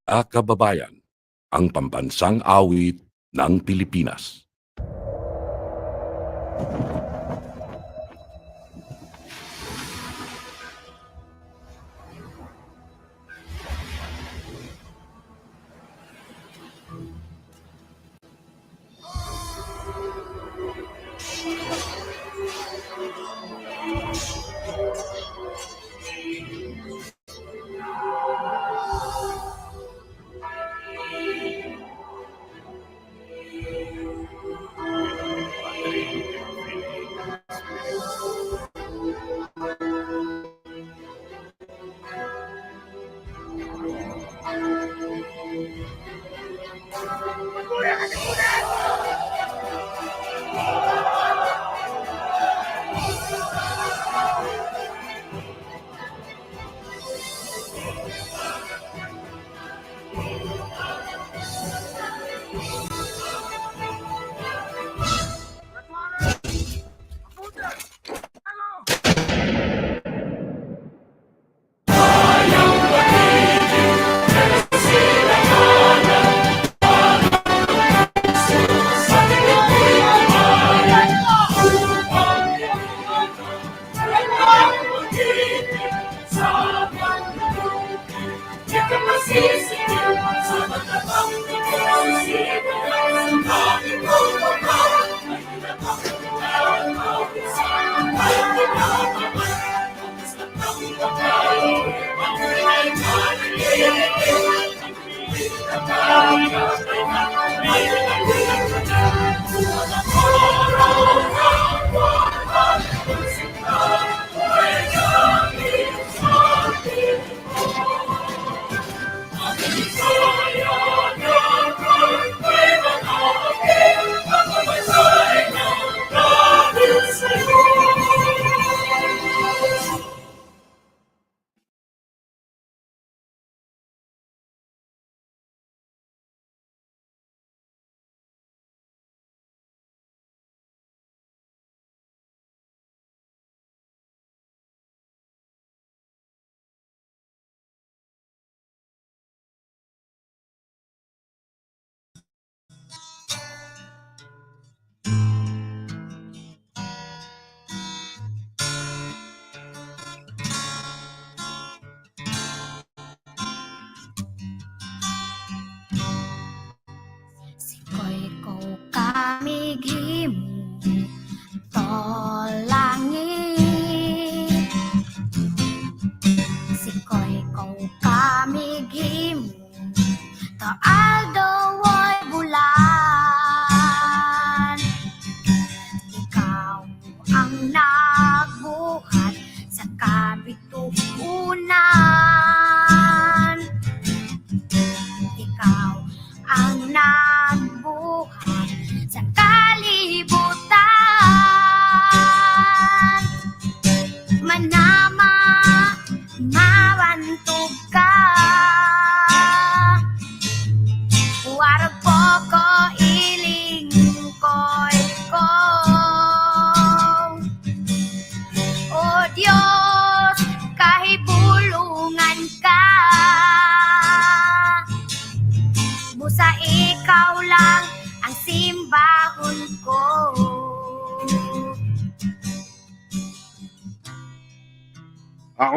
Kababayan, ang pambansang awit ng Pilipinas.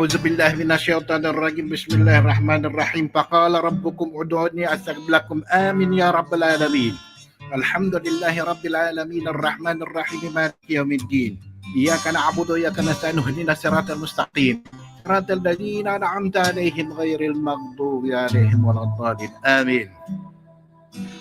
أعوذ بالله من الشيطان الرجيم بسم الله الرحمن الرحيم فقال ربكم ادعوني أستجب لكم آمين يا رب العالمين الحمد لله رب العالمين الرحمن الرحيم مالك يوم الدين إياك نعبد وإياك نستعين اهدنا الصراط المستقيم صراط الذين أنعمت عليهم غير المغضوب عليهم ولا الضالين آمين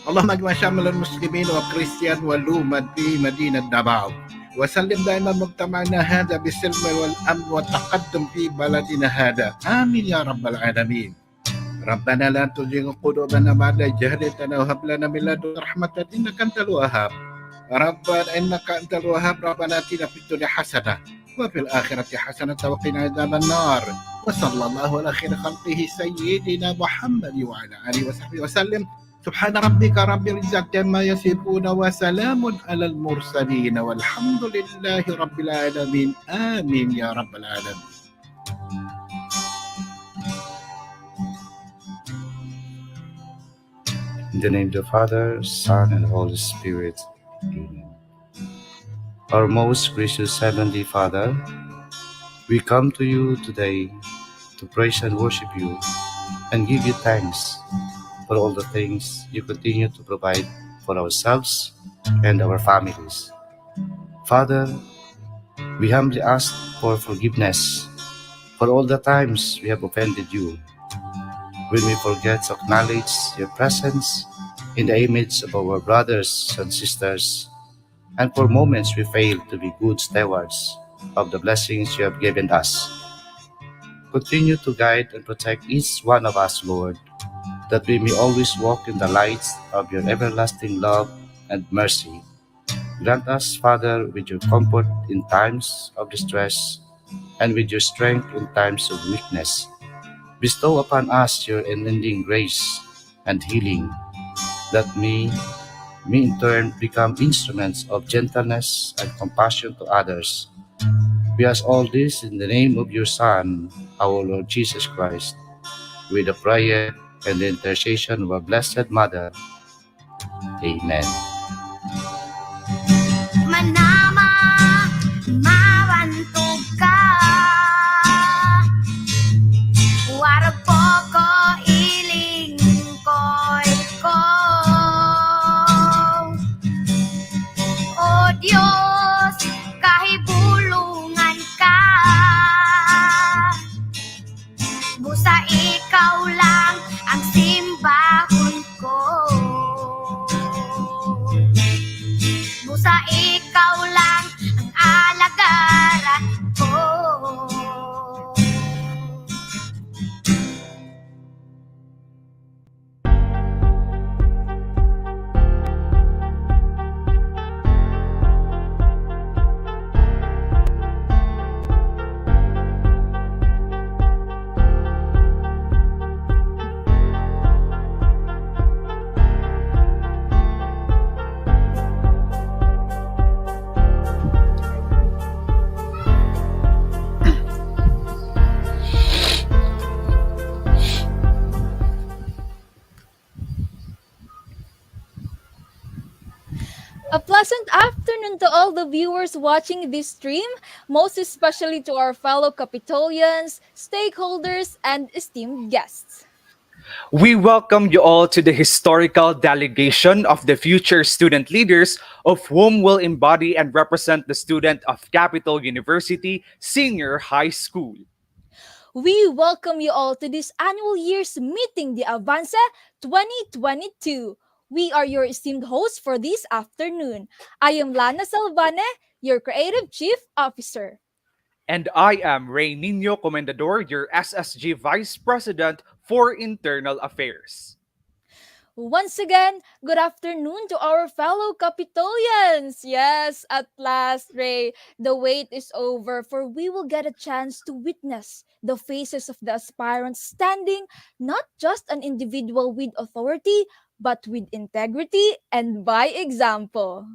اللهم اجمع شامل المسلمين والكريستيان والأمة في مدينة دباو وسلم دائما مجتمعنا هذا بالسلم والأمن والتقدم في بلدنا هذا آمين يا رب العالمين ربنا لا تزغ قلوبنا بعد إذ هديتنا وهب لنا من لدنك رحمة إنك أنت الوهاب ربنا إنك أنت الوهاب ربنا آتنا في الدنيا حسنة وفي الآخرة حسنة وقنا عذاب النار وصلى الله على خير خلقه سيدنا محمد وعلى آله وصحبه وسلم سبحان ربك رب العزة عما يصفون وسلام على المرسلين والحمد لله رب العالمين آمين يا رب العالمين In the name of the Father, Son, and Holy Spirit. Amen. Our most gracious Heavenly Father, we come to you today to praise and worship you and give you thanks for all the things you continue to provide for ourselves and our families. Father, we humbly ask for forgiveness for all the times we have offended you, when we forget to acknowledge your presence in the image of our brothers and sisters, and for moments we fail to be good stewards of the blessings you have given us. Continue to guide and protect each one of us, Lord, that we may always walk in the light of your everlasting love and mercy. Grant us, Father, with your comfort in times of distress and with your strength in times of weakness. Bestow upon us your unending grace and healing, that may in turn become instruments of gentleness and compassion to others. We ask all this in the name of your Son, our Lord Jesus Christ, with the prayer and the intercession of our Blessed Mother. Amen. Manama, mawantog ka. Warag po ko iling ko'y ko. O Diyos, kahibulungan ka. Busa ikaw lang ang simbahon ko. Busa ikaw lang ang alagaran ko. A pleasant afternoon to all the viewers watching this stream, most especially to our fellow Capitolians, stakeholders, and esteemed guests. We welcome you all to the historical delegation of the future student leaders, of whom will embody and represent the student of Capital University Senior High School. We welcome you all to this annual year's meeting, the Avance 2022. We are your esteemed hosts for this afternoon. I am Lana Salvane, your Creative Chief Officer. And I am Ray Nino Comendador, your SSG Vice President for Internal Affairs. Once again, good afternoon to our fellow Capitolians. Yes, at last, Ray, the wait is over, for we will get a chance to witness the faces of the aspirants standing not just an individual with authority, but with integrity and by example.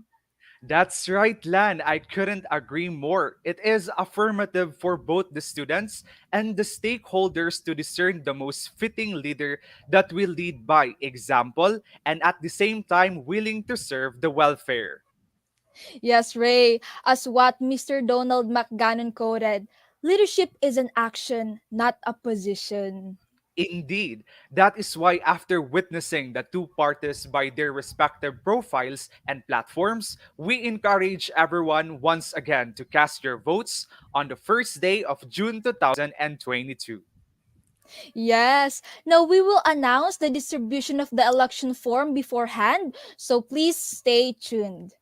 That's right, Lan. I couldn't agree more. It is affirmative for both the students and the stakeholders to discern the most fitting leader that will lead by example and at the same time willing to serve the welfare. Yes, Ray, as what Mr. Donald McGannon quoted, leadership is an action, not a position. Indeed, that is why after witnessing the two parties by their respective profiles and platforms, we encourage everyone once again to cast your votes on the first day of June 2022. Yes. Now we will announce the distribution of the election form beforehand, so please stay tuned.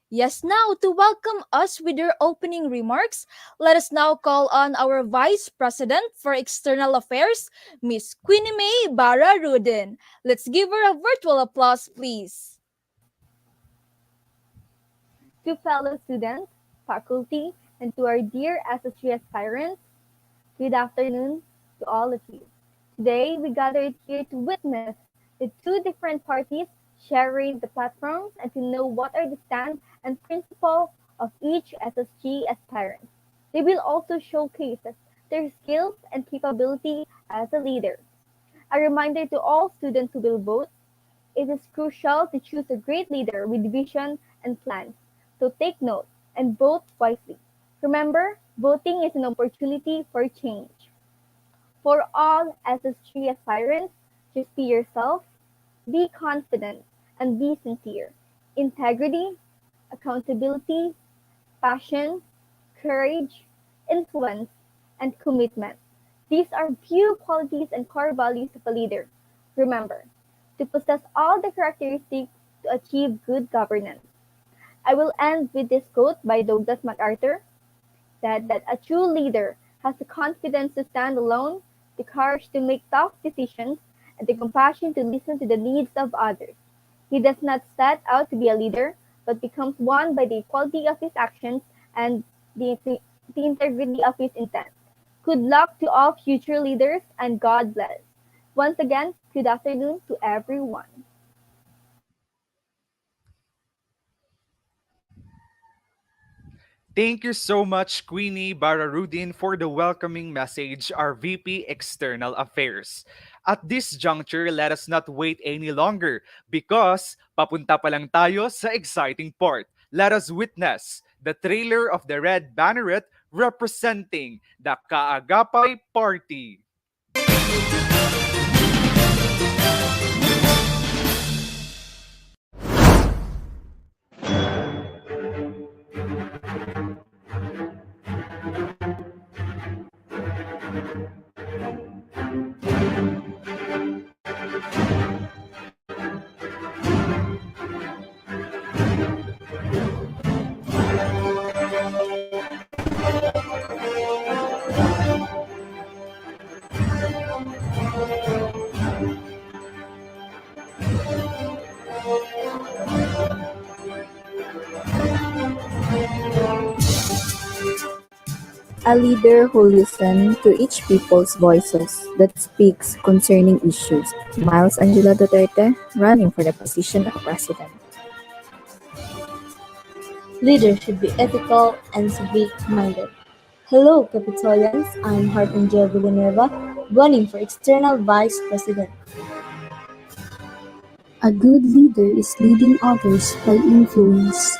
Yes, now to welcome us with your opening remarks, let us now call on our Vice President for External Affairs, Miss Queenie May Barra Rudin. Let's give her a virtual applause, please. To fellow students, faculty, and to our dear SSG aspirants, good afternoon to all of you. Today, we gathered here to witness the two different parties sharing the platforms and to know what are the stand and principles of each SSG aspirant. They will also showcase their skills and capability as a leader. A reminder to all students who will vote, It is crucial to choose a great leader with vision and plans. So take note and vote wisely. Remember, voting is an opportunity for change. For all SS3 aspirants, just be yourself, be confident, and be sincere. Integrity, accountability, passion, courage, influence, and commitment. These are few qualities and core values of a leader. Remember, to possess all the characteristics to achieve good governance. I will end with this quote by Douglas MacArthur, said that a true leader has the confidence to stand alone, the courage to make tough decisions, and the compassion to listen to the needs of others. He does not set out to be a leader, but becomes one by the quality of his actions and the integrity of his intent. Good luck to all future leaders and God bless. Once again, good afternoon to everyone. Thank you so much, Queenie Bararudin, for the welcoming message, our VP External Affairs. At this juncture, let us not wait any longer because papunta pa lang tayo sa exciting part. Let us witness the trailer of the Red Banneret representing the Kaagapay Party. A leader who listens to each people's voices that speaks concerning issues. Miles Angela Duterte, running for the position of president. Leaders should be ethical and civic-minded. Hello, Capitolians. I'm Harpangel Villanueva, running for external vice president. A good leader is leading others by influence.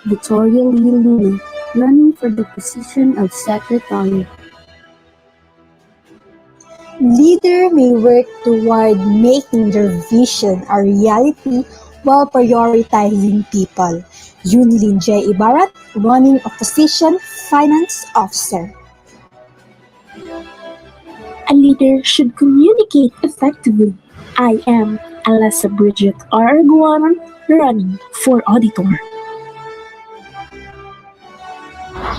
Victoria Lily, running for the position of secretary. Leader may work toward making their vision a reality while prioritizing people. Yunlin J. Ibarat, running opposition finance officer. A leader should communicate effectively. I am Alessa Bridget R. Guaman, running for auditor.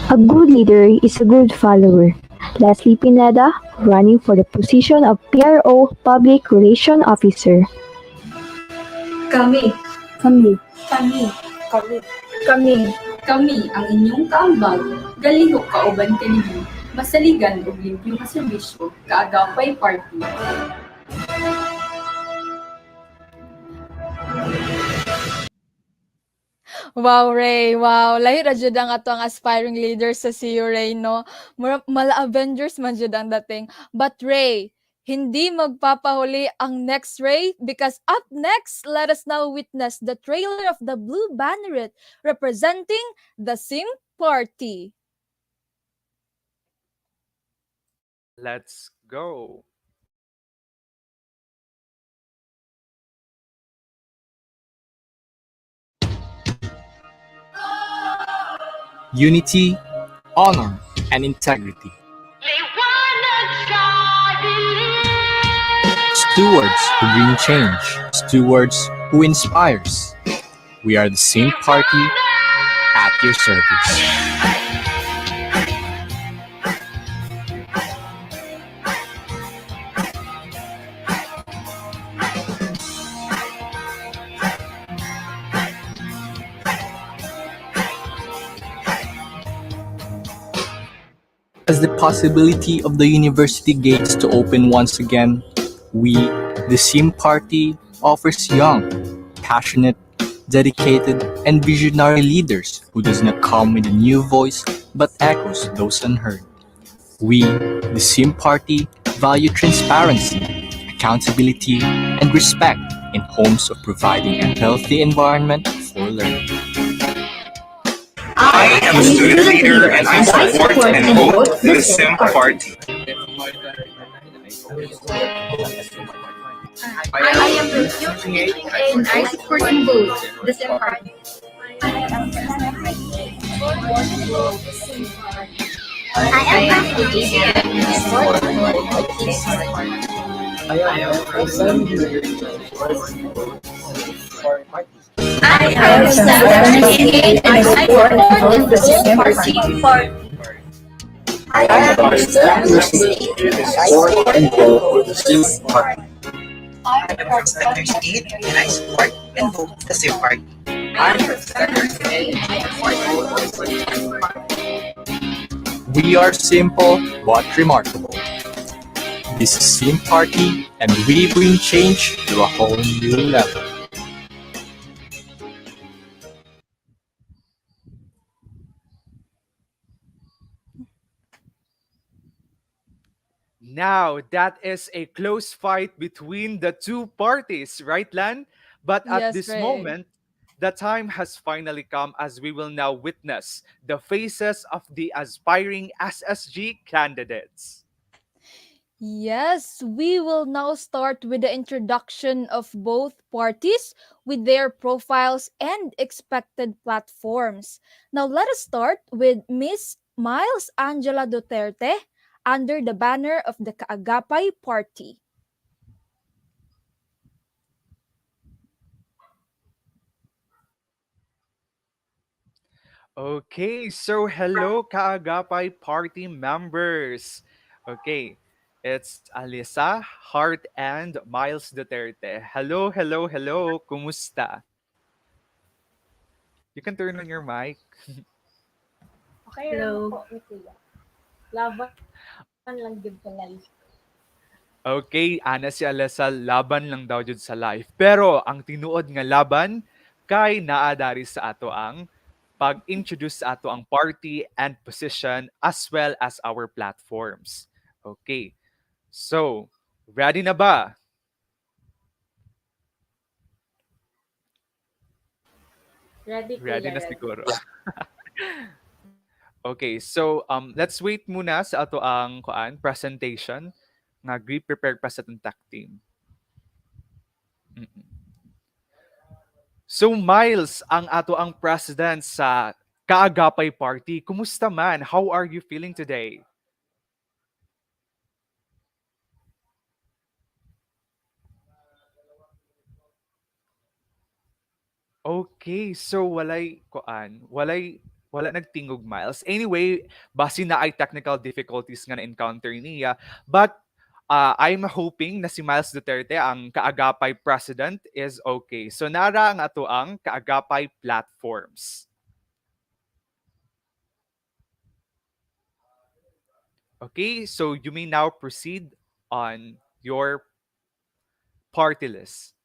A good leader is a good follower. Leslie Pineda, running for the position of PRO Public Relation Officer. Kami, Kami, kami, kami, Kami, kami ang inyong kaambag, galihok kauban kanimi, masaligan ug limpyong kaserbisyo, kaagapay party. Wow, Ray. Wow. Lahi ra jud ang ato ang aspiring leaders sa CU, Ray, no? Mala Avengers man jud ang dating. But Ray, hindi magpapahuli ang next, Ray, because up next, let us now witness the trailer of the Blue Banneret representing the Sim Party. Let's go. Unity, honor, and integrity. Stewards who bring change. Stewards who inspires. We are the same party at your service. As the possibility of the university gates to open once again, we, the SIM Party, offers young, passionate, dedicated, and visionary leaders who does not come with a new voice but echoes those unheard. We, the SIM Party, value transparency, accountability, and respect in hopes of providing a healthy environment for learning. I am a student leader and I support and vote the SIM party. I am refugees and I support and vote the same party. I am refugee and I support and vote this party. I am Stephanie and I support and vote the same party. I am from Standard 8 and I support and vote the SIM party. We are simple but remarkable. This is Sim Party, and we bring change to a whole new level. Now, that is a close fight between the two parties, right, Lan? But at Yes, this Ray. moment, the time has finally come as we will now witness the faces of the aspiring SSG candidates. Yes, we will now start with the introduction of both parties with their profiles and expected platforms. Now, let us start with Miss Miles Angela Duterte under the banner of the Kaagapay Party. Okay, so hello Kaagapay party members. Okay, it's Alisa, Hart, and Miles Duterte. Hello, hello, hello. Kumusta? You can turn on your mic. Hello. Laban lang gyud sa life. Okay, ana si Alisa, laban lang daw jud sa life. Pero ang tinuod nga laban kay naadari sa ato ang pag-introduce sa ato ang party and position as well as our platforms. Okay. So, ready na ba? Ready Ready kuya, na ready. siguro. Okay, so let's wait muna sa ato ang presentation nga prepared pa sa atong tech team. Mm-mm. So Miles, ang ato ang president sa Kaagapay Party. Kumusta man? How are you feeling today? Okay, so wala nagtingog Miles. Anyway, basi na ay technical difficulties nga na-encounter niya, but I'm hoping na si Miles Duterte ang Kaagapay president is okay. So nara ang ato ang Kaagapay platforms. Okay, so you may now proceed on your party list.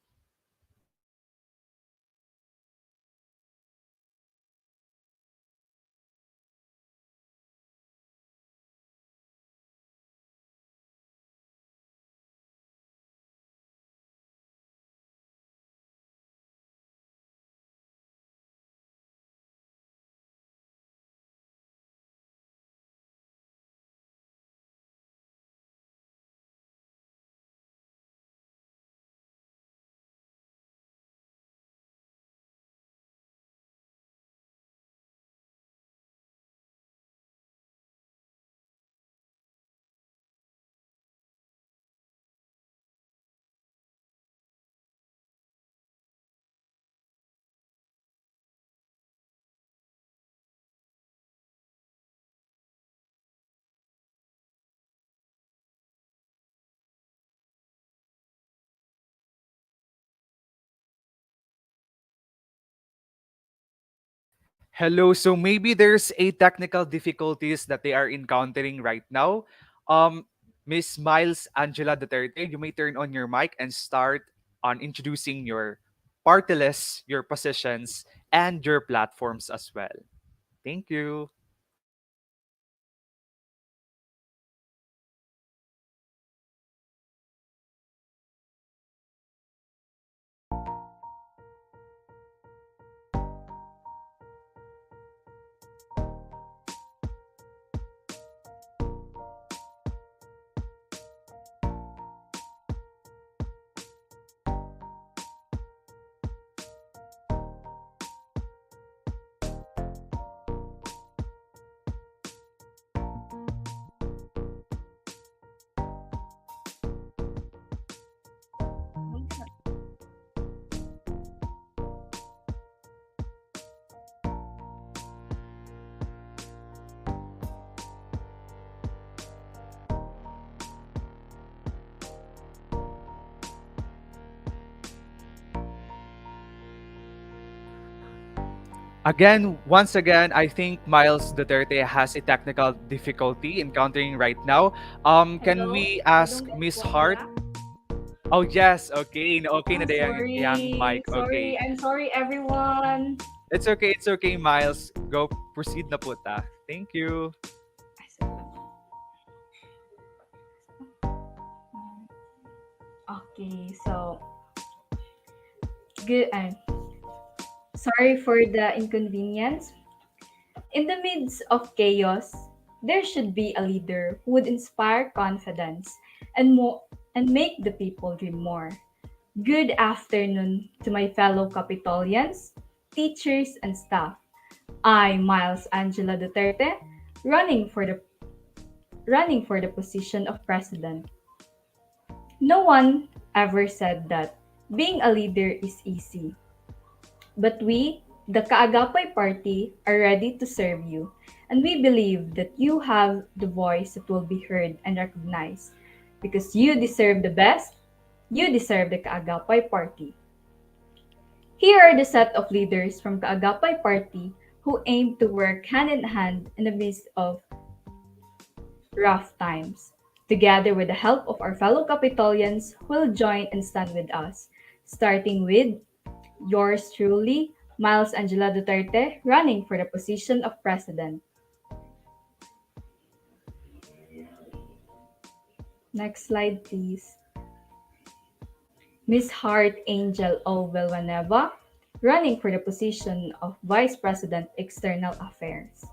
Hello. So maybe there's a technical difficulties that they are encountering right now. Um, Miss Miles Angela Duterte, you may turn on your mic and start on introducing your party list, your positions, and your platforms as well. Thank you. Once again, I think Miles Duterte has a technical difficulty encountering right now. Can Hello? we I ask don't get Miss Hart? Kuya. Oh yes, okay, okay na yung Sorry. mic. Okay, Sorry. I'm sorry, everyone. it's okay, it's okay, Miles. Go, proceed na po ta. Thank you. Okay, so good. Sorry for the inconvenience. In the midst of chaos, there should be a leader who would inspire confidence and make the people dream more. Good afternoon to my fellow Capitolians, teachers, and staff. I, Miles Angela Duterte, running for the position of president. No one ever said that being a leader is easy. But we, the Kaagapay Party, are ready to serve you, and we believe that you have the voice that will be heard and recognized. Because you deserve the best, you deserve the Kaagapay Party. Here are the set of leaders from Kaagapay Party who aim to work hand in hand in the midst of rough times. Together with the help of our fellow Capitolians who will join and stand with us, starting with yours truly, Miles Angela Duterte, running for the position of president. Next slide, please. Miss Hart Angel O. Villanueva, running for the position of Vice President External Affairs.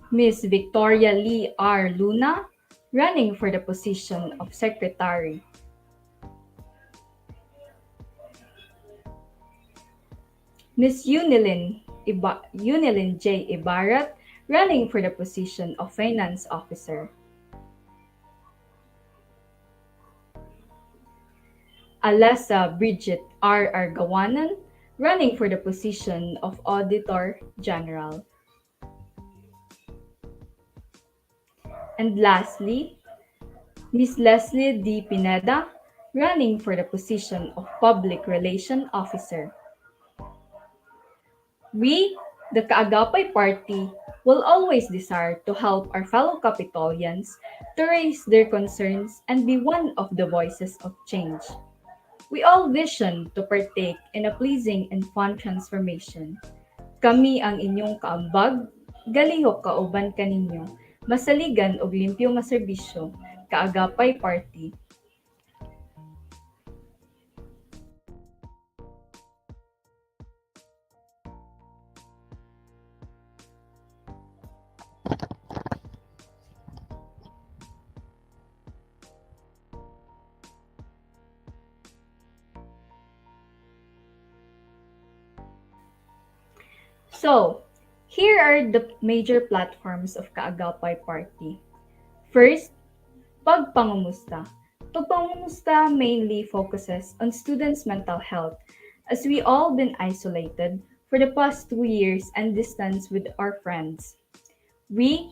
Miss Victoria Lee R. Luna, running for the position of Secretary. Miss Unilin J. Ibarat, running for the position of Finance Officer. Alessa Bridget R. Argawanan, running for the position of Auditor General. And lastly, Ms. Leslie D. Pineda, running for the position of Public Relation Officer. We, the Kaagapay Party, will always desire to help our fellow Capitolians to raise their concerns and be one of the voices of change. We all vision to partake in a pleasing and fun transformation. Kami ang inyong kaambag, galihok kauban kaninyo, masaligan og limpyo nga serbisyo, Kaagapay Party. So, here are the major platforms of Kaagapay Party. First, pagpangumusta. Pagpangumusta mainly focuses on students' mental health as we all been isolated for the past 2 years and distance with our friends. We,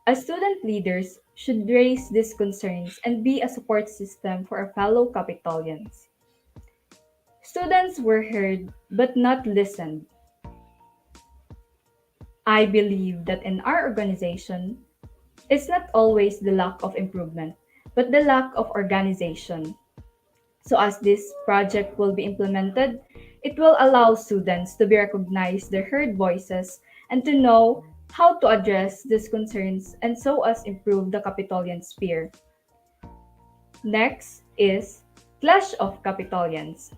as student leaders, should raise these concerns and be a support system for our fellow Capitolians. Students were heard but not listened. I believe that in our organization, it's not always the lack of improvement, but the lack of organization. So as this project will be implemented, it will allow students to be recognized their heard voices and to know how to address these concerns and so as improve the Capitolian sphere. Next is Clash of Capitolians.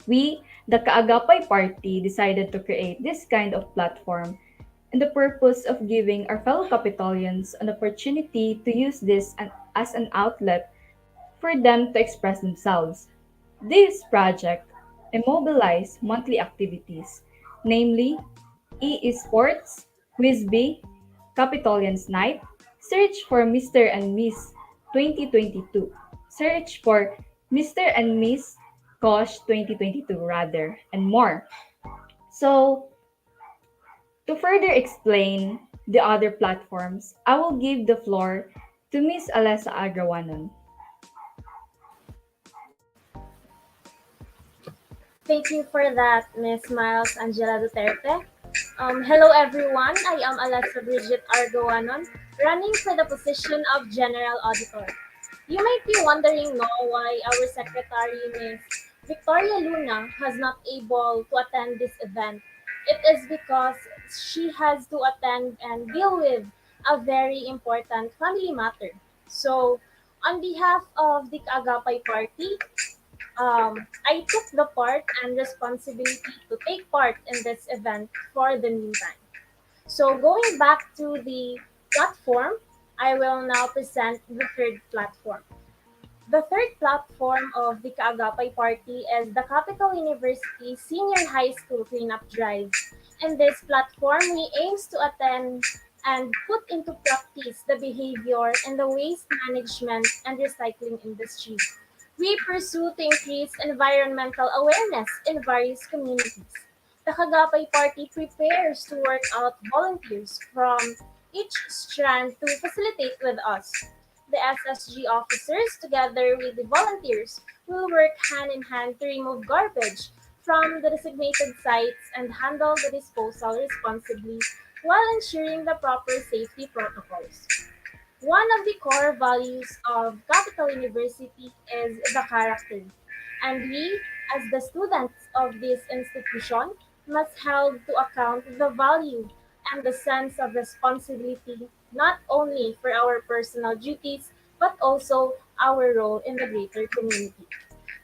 We, the Kaagapay Party, decided to create this kind of platform in the purpose of giving our fellow Capitolians an opportunity to use this as an outlet for them to express themselves. This project immobilized monthly activities, namely e-sports, Quizbee, Capitolians Night, search for Mr. and Miss 2022, search for Mr. and Miss Kosh 2022 rather, and more. So, to further explain the other platforms, I will give the floor to Miss Alessa Agawanon. Thank you for that, Miss Miles Angela Duterte. Hello everyone, I am Alessa Bridget Argoanon, running for the position of General Auditor. You might be wondering now why our Secretary, Ms. Victoria Luna, has not able to attend this event. It is because she has to attend and deal with a very important family matter. So, on behalf of the Kaagapay Party, I took the part and responsibility to take part in this event for the meantime. So going back to the platform, I will now present the third platform. The third platform of the Kaagapay Party is the Capital University Senior High School Cleanup Drive. In this platform, we aims to attend and put into practice the behavior in the waste management and recycling industry. We pursue to increase environmental awareness in various communities. The Kagapay Party prepares to work out volunteers from each strand to facilitate with us. The SSG officers, together with the volunteers, will work hand in hand to remove garbage from the designated sites and handle the disposal responsibly while ensuring the proper safety protocols. One of the core values of Capital University is the character, and we, as the students of this institution, must hold to account the value and the sense of responsibility not only for our personal duties but also our role in the greater community.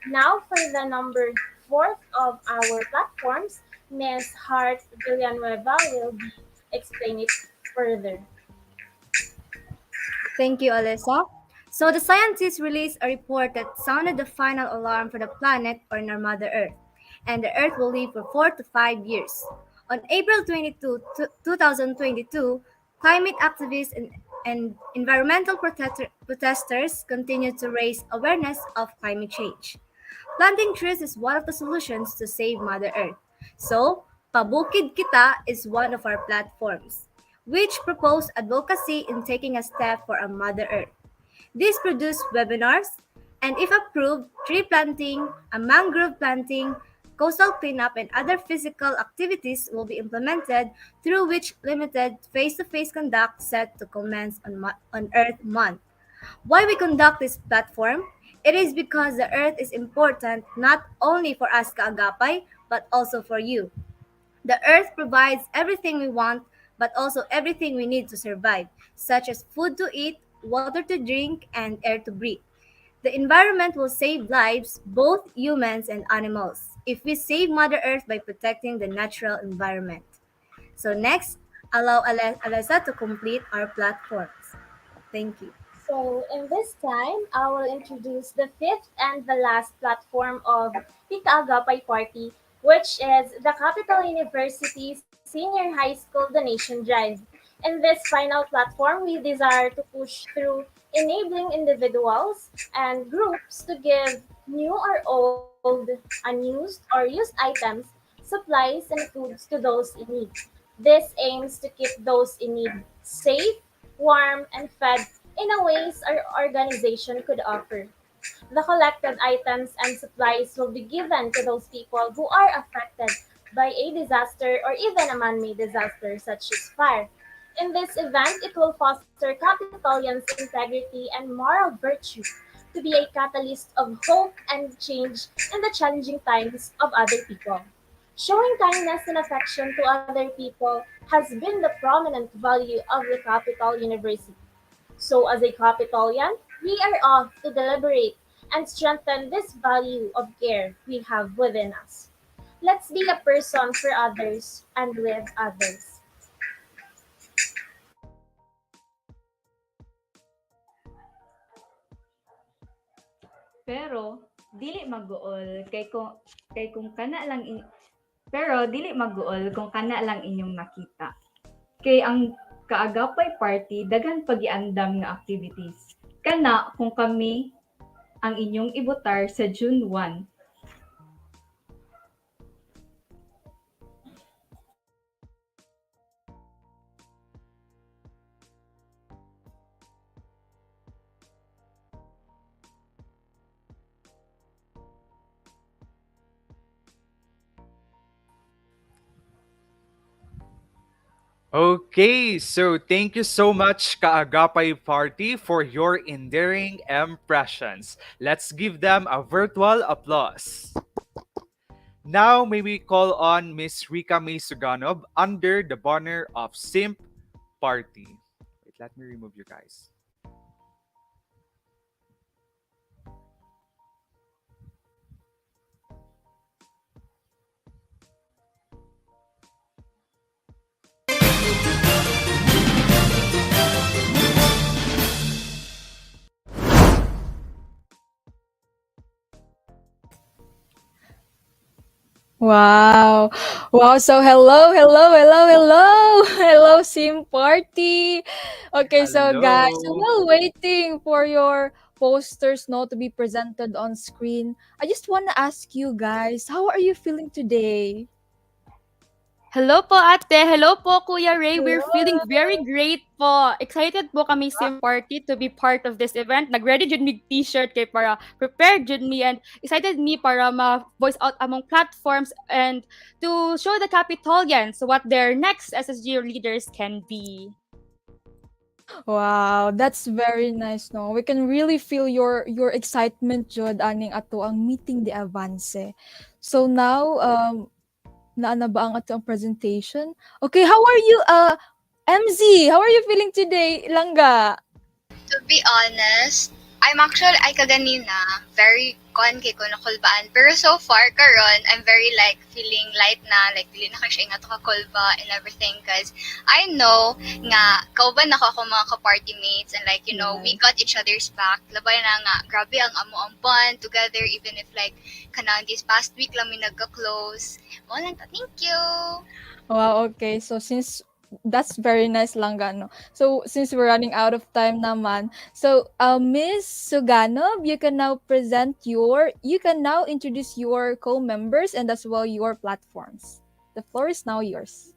Now, for the number fourth of our platforms, Ms. Hart Villanueva will be explain it further. Thank you, Alyssa. So the scientists released a report that sounded the final alarm for the planet or our Mother Earth, and the Earth will live for 4 to 5 years. On April 22, 2022, climate activists and environmental protesters continued to raise awareness of climate change. Planting trees is one of the solutions to save Mother Earth. So, Pabukid Kita is one of our platforms, which propose advocacy in taking a step for our Mother Earth. These produce webinars, and if approved, tree planting, a mangrove planting, coastal cleanup, and other physical activities will be implemented through which limited face-to-face conduct set to commence on Earth Month. Why we conduct this platform? It is because the earth is important not only for us kaagapay, but also for you. The earth provides everything we want, but also everything we need to survive, such as food to eat, water to drink, and air to breathe. The environment will save lives, both humans and animals, if we save Mother Earth by protecting the natural environment. So next, allow Alessa to complete our platforms. Thank you. So, in this time, I will introduce the fifth and the last platform of the Kaagapay Party, which is the Capital University Senior High School Donation Drive. In this final platform, we desire to push through enabling individuals and groups to give new or old, unused, or used items, supplies, and foods to those in need. This aims to keep those in need safe, warm, and fed in a ways our organization could offer. The collected items and supplies will be given to those people who are affected by a disaster or even a man-made disaster such as fire. In this event, it will foster Capitolians' integrity and moral virtue to be a catalyst of hope and change in the challenging times of other people. Showing kindness and affection to other people has been the prominent value of the Capital University. So, as a Capitolian, we are off to deliberate and strengthen this value of care we have within us. Let's be a person for others and with others. Pero dili maguol kay kung kana lang pero dili maguol kung kana lang inyong nakita. Kay ang kaagapay party daghan pagiandam nga activities. Kana kung kami ang inyong ibotar sa June 1. Okay, so thank you so much, Kaagapay Party, for your endearing impressions. Let's give them a virtual applause. Now, may we call on Miss Rika May Suganov under the banner of Simp Party. Wait, let me remove you guys. Wow. Wow. So hello, hello, hello, hello. Hello, Sim Party. Okay, so guys, so Hello. while waiting for your posters now to be presented on screen, I just want to ask you guys, how are you feeling today? Hello po ate, hello po Kuya Ray. We're feeling Hello. very great po. Excited po kami Sim Party to be part of this event. Nag-ready jud mi t-shirt kay para prepared jud mi and excited me para ma-voice out among platforms and to show the Capitolians what their next SSG leaders can be. Wow, that's very nice, no? We can really feel your excitement, Jod, aning ato ang meeting the Avance. So now, naa na ba ang ato ang presentation? Okay, how are you, MZ? How are you feeling today, Langga? To be honest, ay kaganina, very con kay ko nakulbaan. Pero so far, karon, I'm very like feeling light na, like dili na kay siya nga to kakulba and everything cause I know nga kauban ako ako mga ka-party mates and like, you know, we got each other's back. Labay na nga, grabe ang amo ang bond together even if like kanang this past week lang mi nagka-close. Mo lang ta, thank you. Wow, okay. So since that's very nice, Langga, no? So since we're running out of time naman, so Miss Suganov, you can now introduce your co-members and as well your platforms. The floor is now yours.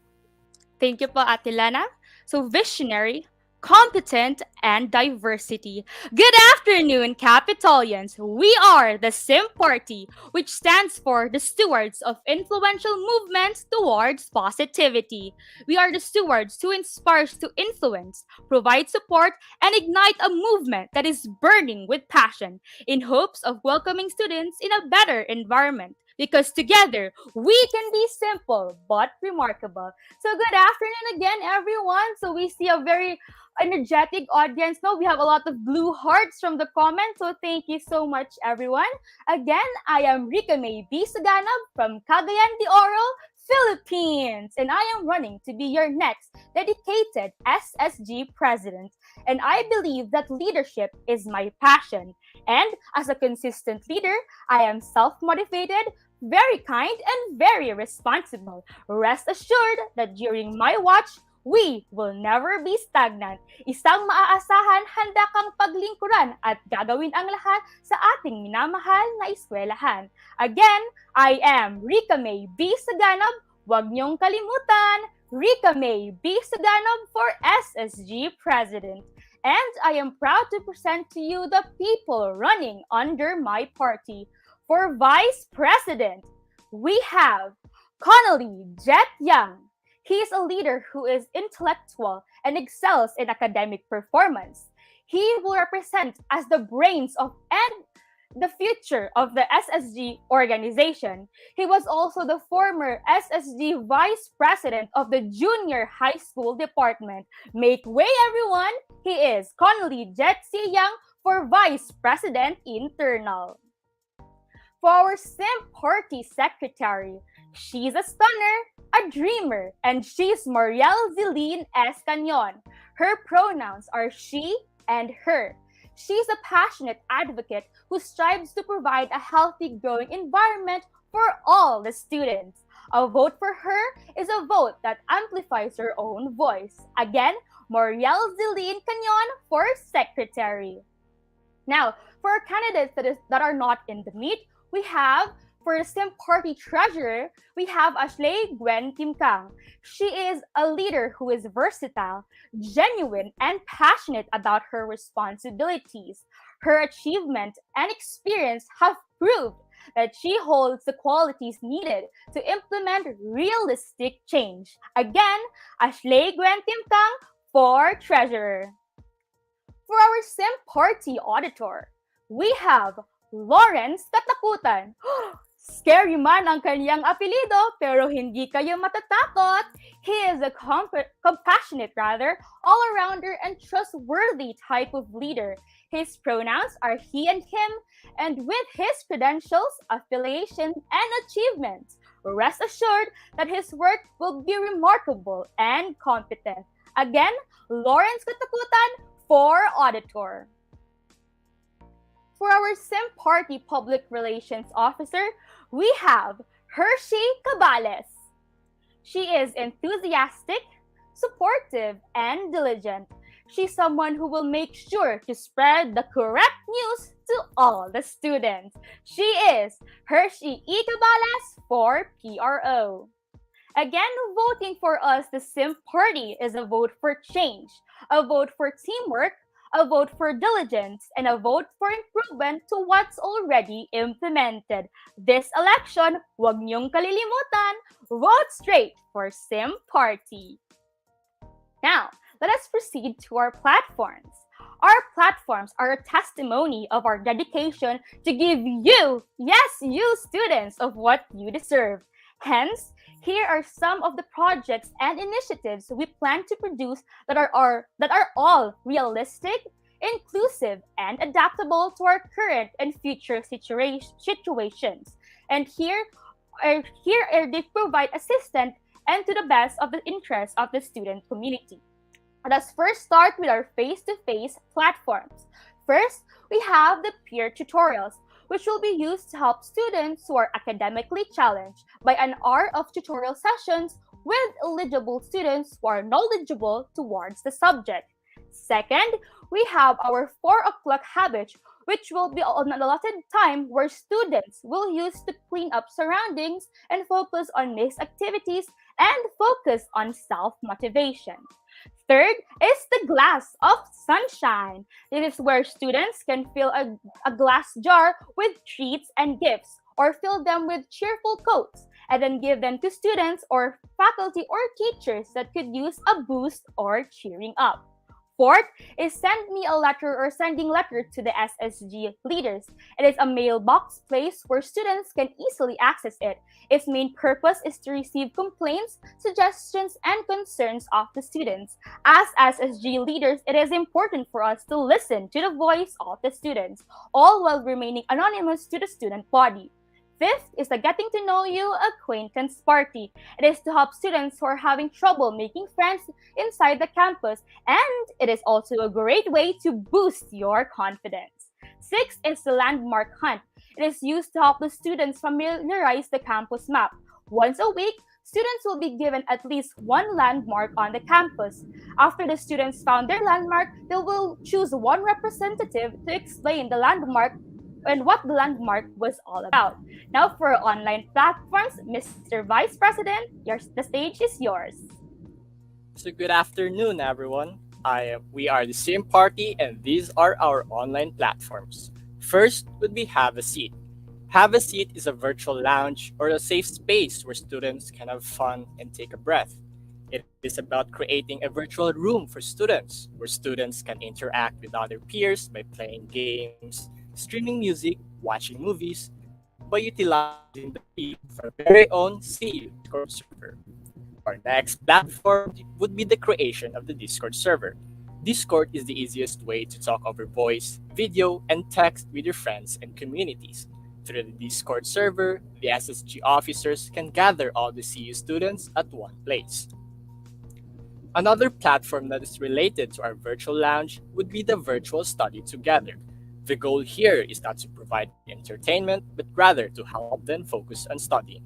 Thank you po, Ate Lana. So, visionary, competent, and diversity. Good afternoon, Capitolians. We are the SIM Party, which stands for the Stewards of Influential Movements Towards Positivity. We are the stewards who inspires to influence, provide support, and ignite a movement that is burning with passion in hopes of welcoming students in a better environment. Because together, we can be simple but remarkable. So good afternoon again, everyone. So we see a very energetic audience now. We have a lot of blue hearts from the comments. So thank you so much, everyone. Again, I am Rika May B. Suganov from Cagayan de Oro, Philippines. And I am running to be your next dedicated SSG president. And I believe that leadership is my passion. And as a consistent leader, I am self-motivated, very kind, and very responsible. Rest assured that during my watch, we will never be stagnant. Isang maaasahan, handa kang paglingkuran at gagawin ang lahat sa ating minamahal na eskwelahan. Again, I am Rika May B. Saganov. Huwag niyong kalimutan, Rika May B. Saganov for SSG President. And I am proud to present to you the people running under my party. For Vice President, we have Connolly Jet Young. He is a leader who is intellectual and excels in academic performance. He will represent as the brains of and the future of the SSG organization. He was also the former SSG Vice President of the Junior High School Department. Make way, everyone! He is Connolly Jet C. Young for Vice President Internal. For our Sim Party Secretary, she's a stunner, a dreamer, and she's Marielle Zeline S. Canyon. Her pronouns are she and her. She's a passionate advocate who strives to provide a healthy, growing environment for all the students. A vote for her is a vote that amplifies her own voice. Again, Marielle Zeline Canyon for Secretary. Now, for our candidates that are not in the meet, we have for the SIM Party Treasurer, we have Ashley Gwen Timkang. She is a leader who is versatile, genuine, and passionate about her responsibilities. Her achievement and experience have proved that she holds the qualities needed to implement realistic change. Again, Ashley Gwentimtang for treasurer. For our SIM party auditor, we have Lawrence Katakutan. Scary man ang kanyang apelido pero hindi kayo matatakot. He is a compassionate, all-arounder and trustworthy type of leader. His pronouns are he and him, and with his credentials, affiliation, and achievements, rest assured that his work will be remarkable and competent. Again, Lawrence Katakutan for auditor. For our SIM Party Public Relations Officer, we have Hershey Cabales. She is enthusiastic, supportive, and diligent. She's someone who will make sure to spread the correct news to all the students. She is Hershey E. Cabales for PRO. Again, voting for us, the SIM Party, is a vote for change, a vote for teamwork, a vote for diligence, and a vote for improvement to what's already implemented. This election, huwag niyong kalilimutan, vote straight for SIM Party. Now, let us proceed to our platforms. Our platforms are a testimony of our dedication to give you, yes, you students, of what you deserve. Hence, here are some of the projects and initiatives we plan to produce that are all realistic, inclusive, and adaptable to our current and future situations. And here they provide assistance and to the best of the interest of the student community. Let us first start with our face-to-face platforms. First, we have the peer tutorials, which will be used to help students who are academically challenged by an hour of tutorial sessions with eligible students who are knowledgeable towards the subject. Second, we have our 4 o'clock habit, which will be an allotted time where students will use to clean up surroundings and focus on missed activities and focus on self-motivation. Third is the glass of sunshine. This is where students can fill a glass jar with treats and gifts, or fill them with cheerful quotes, and then give them to students or faculty or teachers that could use a boost or cheering up. Fourth is send me a letter or sending letter to the SSG leaders. It is a mailbox place where students can easily access it. Its main purpose is to receive complaints, suggestions, and concerns of the students. As SSG leaders, it is important for us to listen to the voice of the students, all while remaining anonymous to the student body. Fifth is the Getting to Know You Acquaintance Party. It is to help students who are having trouble making friends inside the campus, and it is also a great way to boost your confidence. Sixth is the Landmark Hunt. It is used to help the students familiarize the campus map. Once a week, students will be given at least one landmark on the campus. After the students found their landmark, they will choose one representative to explain the landmark and what the landmark was all about. Now for online platforms, Mr. Vice President, the stage is yours. So good afternoon, everyone. We are the same party, and these are our online platforms. First would be Have a Seat. Have a Seat is a virtual lounge or a safe space where students can have fun and take a breath. It is about creating a virtual room for students, where students can interact with other peers by playing games, streaming music, watching movies, by utilizing the feed for our very own CU Discord server. Our next platform would be the creation of the Discord server. Discord is the easiest way to talk over voice, video, and text with your friends and communities. Through the Discord server, the SSG officers can gather all the CU students at one place. Another platform that is related to our virtual lounge would be the Virtual Study Together. The goal here is not to provide entertainment, but rather to help them focus on studying.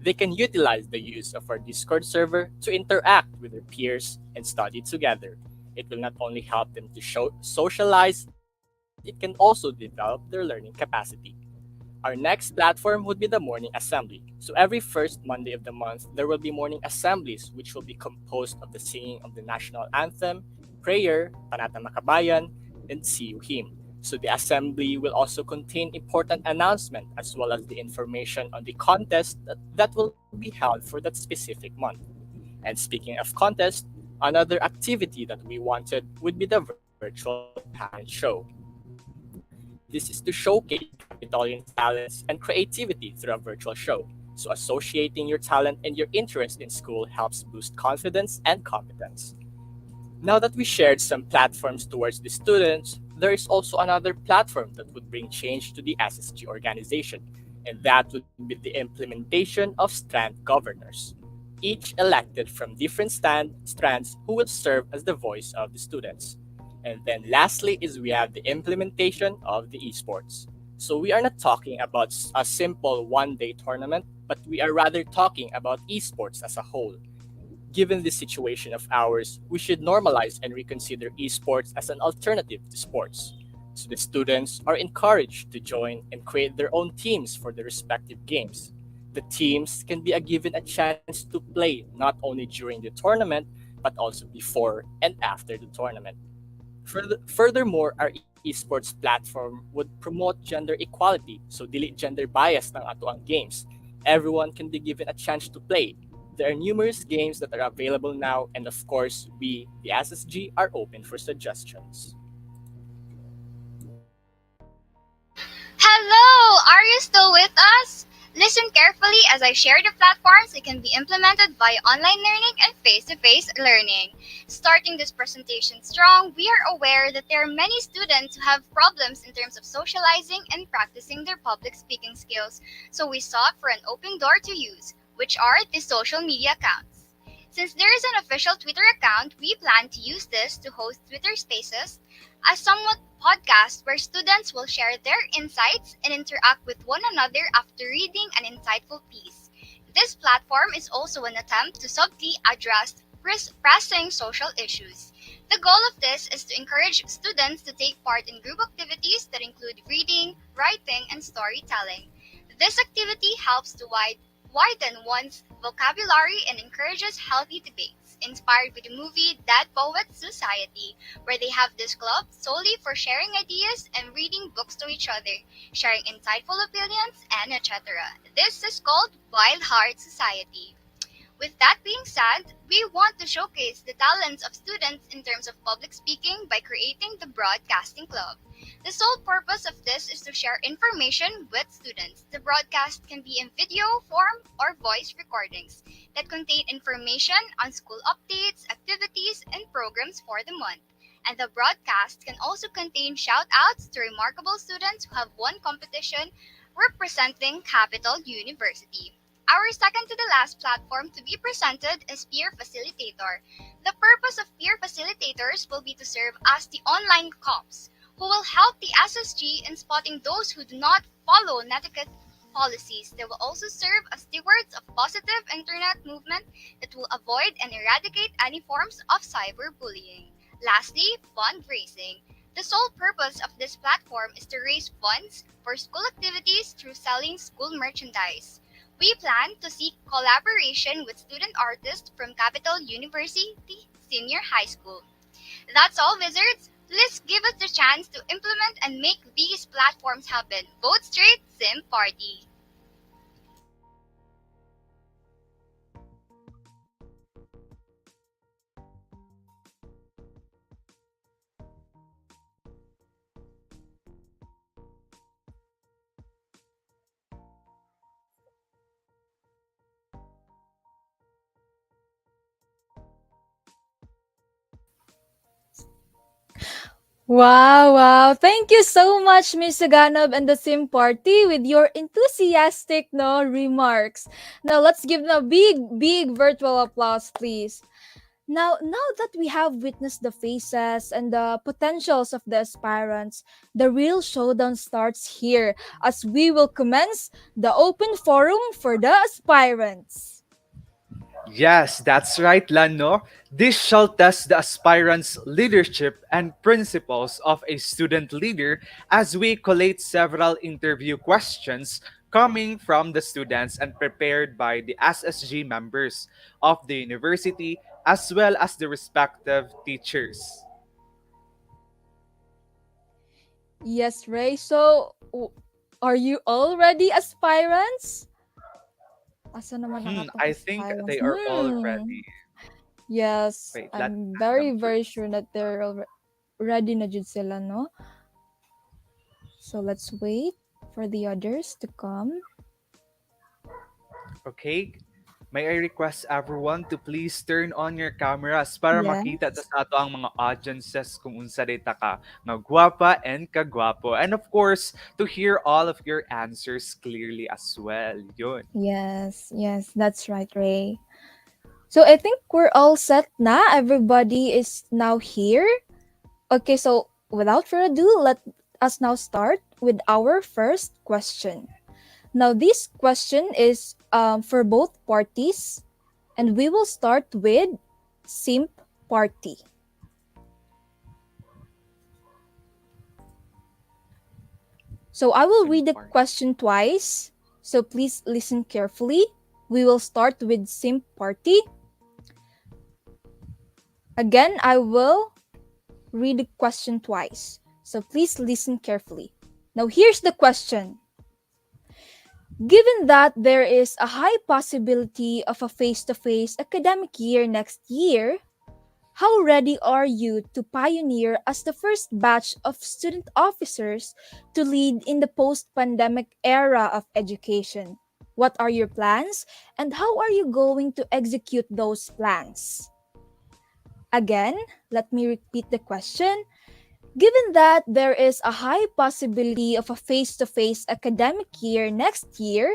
They can utilize the use of our Discord server to interact with their peers and study together. It will not only help them to socialize, it can also develop their learning capacity. Our next platform would be the morning assembly. So every first Monday of the month, there will be morning assemblies which will be composed of the singing of the national anthem, prayer, Panata Makabayan, and CU hymn. So the assembly will also contain important announcement as well as the information on the contest that will be held for that specific month. And speaking of contest, another activity that we wanted would be the virtual talent show. This is to showcase Capitolians' talents and creativity through a virtual show. So associating your talent and your interest in school helps boost confidence and competence. Now that we shared some platforms towards the students, there is also another platform that would bring change to the SSG organization, and that would be the implementation of strand governors, each elected from different strands who will serve as the voice of the students. And then lastly is we have the implementation of the esports. So we are not talking about a simple one-day tournament, but we are rather talking about esports as a whole. Given this situation of ours, we should normalize and reconsider esports as an alternative to sports. So the students are encouraged to join and create their own teams for the respective games. The teams can be given a chance to play not only during the tournament, but also before and after the tournament. Furthermore, our esports platform would promote gender equality, so dili gender bias ng ato ang games. Everyone can be given a chance to play. There are numerous games that are available now, and of course, we, the SSG, are open for suggestions. Hello! Are you still with us? Listen carefully as I share the platforms that can be implemented via online learning and face to face learning. Starting this presentation strong, we are aware that there are many students who have problems in terms of socializing and practicing their public speaking skills, so we sought for an open door to use, which are the social media accounts. Since there is an official Twitter account, we plan to use this to host Twitter Spaces, a somewhat podcast where students will share their insights and interact with one another after reading an insightful piece. This platform is also an attempt to subtly address pressing social issues. The goal of this is to encourage students to take part in group activities that include reading, writing, and storytelling. This activity helps to widen one's vocabulary and encourages healthy debates, inspired by the movie Dead Poets Society, where they have this club solely for sharing ideas and reading books to each other, sharing insightful opinions, and etc. This is called Wild Heart Society. With that being said, we want to showcase the talents of students in terms of public speaking by creating the Broadcasting Club. The sole purpose of this is to share information with students. The broadcast can be in video form or voice recordings that contain information on school updates, activities, and programs for the month. And the broadcast can also contain shout outs to remarkable students who have won competition representing Capital University. Our second to the last platform to be presented is Peer Facilitator. The purpose of peer facilitators will be to serve as the online cops who will help the SSG in spotting those who do not follow netiquette policies. They will also serve as stewards of positive internet movement that will avoid and eradicate any forms of cyberbullying. Lastly, fundraising. The sole purpose of this platform is to raise funds for school activities through selling school merchandise. We plan to seek collaboration with student artists from Capital University Senior High School. That's all, wizards. Please give us the chance to implement and make these platforms happen. Vote straight, Sim Party. Wow, wow. Thank you so much, Miss Saganob and the Sim Party with your enthusiastic remarks. Now let's give them a big virtual applause, please. Now that we have witnessed the faces and the potentials of the aspirants, the real showdown starts here as we will commence the open forum for the aspirants. Yes, that's right, Lano. This shall test the aspirant's leadership and principles of a student leader as we collate several interview questions coming from the students and prepared by the SSG members of the university as well as the respective teachers. Yes, Ray. So, are you already aspirants? Asa naman ang atong I think aspirants? they are all ready. Yes, Wait, let's I'm ask them very, very first. sure that they're ready na jud sila, no? So, let's wait for the others to come. Okay, may I request everyone to please turn on your cameras para makita ta Yes. sa ato ang mga audiences kung unsa data ka nga gwapa and kagwapo. And of course, to hear all of your answers clearly as well. Yun. Yes, yes, that's right, Ray. So, I think we're all set na. Everybody is now here. Okay, so without further ado, let us now start with our first question. Now, this question is for both parties, and we will start with simp party. So, I will read the question twice, so please listen carefully. We will start with simp party. Again, I will read the question twice, so please listen carefully. Now, here's the question. Given that there is a high possibility of a face to face academic year next year, how ready are you to pioneer as the first batch of student officers to lead in the post pandemic era of education? What are your plans, and how are you going to execute those plans? Again, let me repeat the question. Given that there is a high possibility of a face to face academic year next year,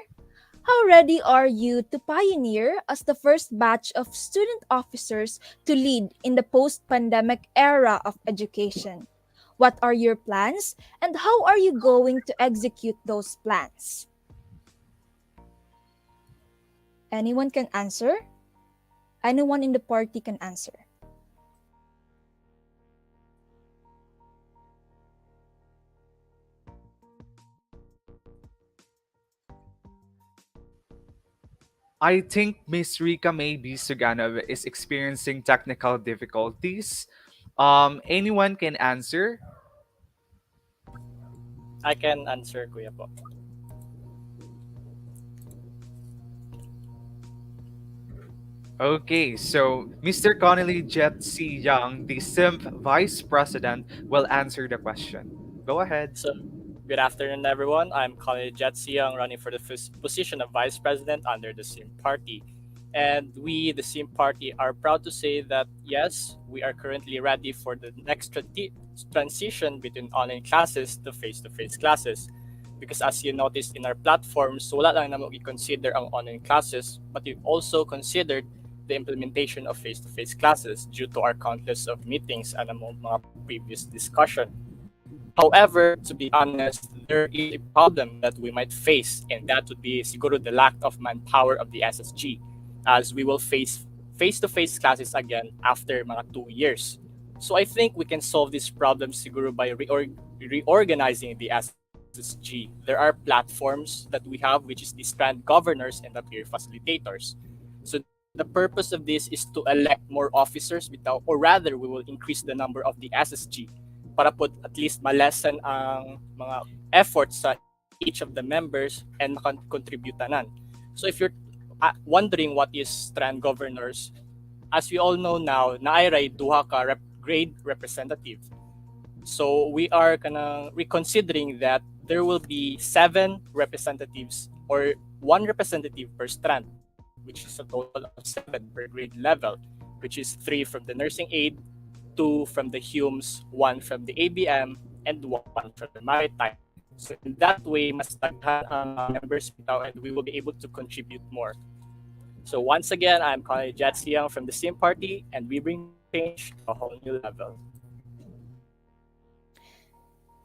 how ready are you to pioneer as the first batch of student officers to lead in the post pandemic era of education? What are your plans, and how are you going to execute those plans? Anyone can answer? Anyone in the party can answer. I think Miss Rika maybe Suganov is experiencing technical difficulties. Anyone can answer? I can answer, Kuya po. Okay, so Mr. Connolly Jet C. Young, the SIMP Vice President, will answer the question. Go ahead. So, good afternoon, everyone. I'm Colin Jetsiang, running for the position of Vice President under the SIM Party. And we, the SIM Party, are proud to say that yes, we are currently ready for the next transition between online classes to face-to-face classes. Because as you noticed in our platforms, wala lang naman i-consider ang online classes, but we've also considered the implementation of face-to-face classes due to our countless of meetings and among mga previous discussion. However, to be honest, there is a problem that we might face, and that would be siguro the lack of manpower of the SSG, as we will face face-to-face classes again after mga 2 years. So I think we can solve this problem siguro by reorganizing the SSG. There are platforms that we have, which is the strand governors and the peer facilitators. So the purpose of this is to elect more officers without, or rather, we will increase the number of the SSG para po at least ma-lessen ang mga efforts sa each of the members and makontributanan. So if you're wondering what is strand governors, as we all know now, naayray duha ka grade representative. So we are kanang reconsidering that there will be 7 representatives or 1 representative per strand, which is a total of 7 per grade level, which is 3 from the nursing aid, 2 from the HUMS, 1 from the ABM, and 1 from the Maritime. So in that way, mas daghan ang members bitaw and we will be able to contribute more. So once again, I'm Connie Jatsiang from the SIM Party, and we bring change to a whole new level.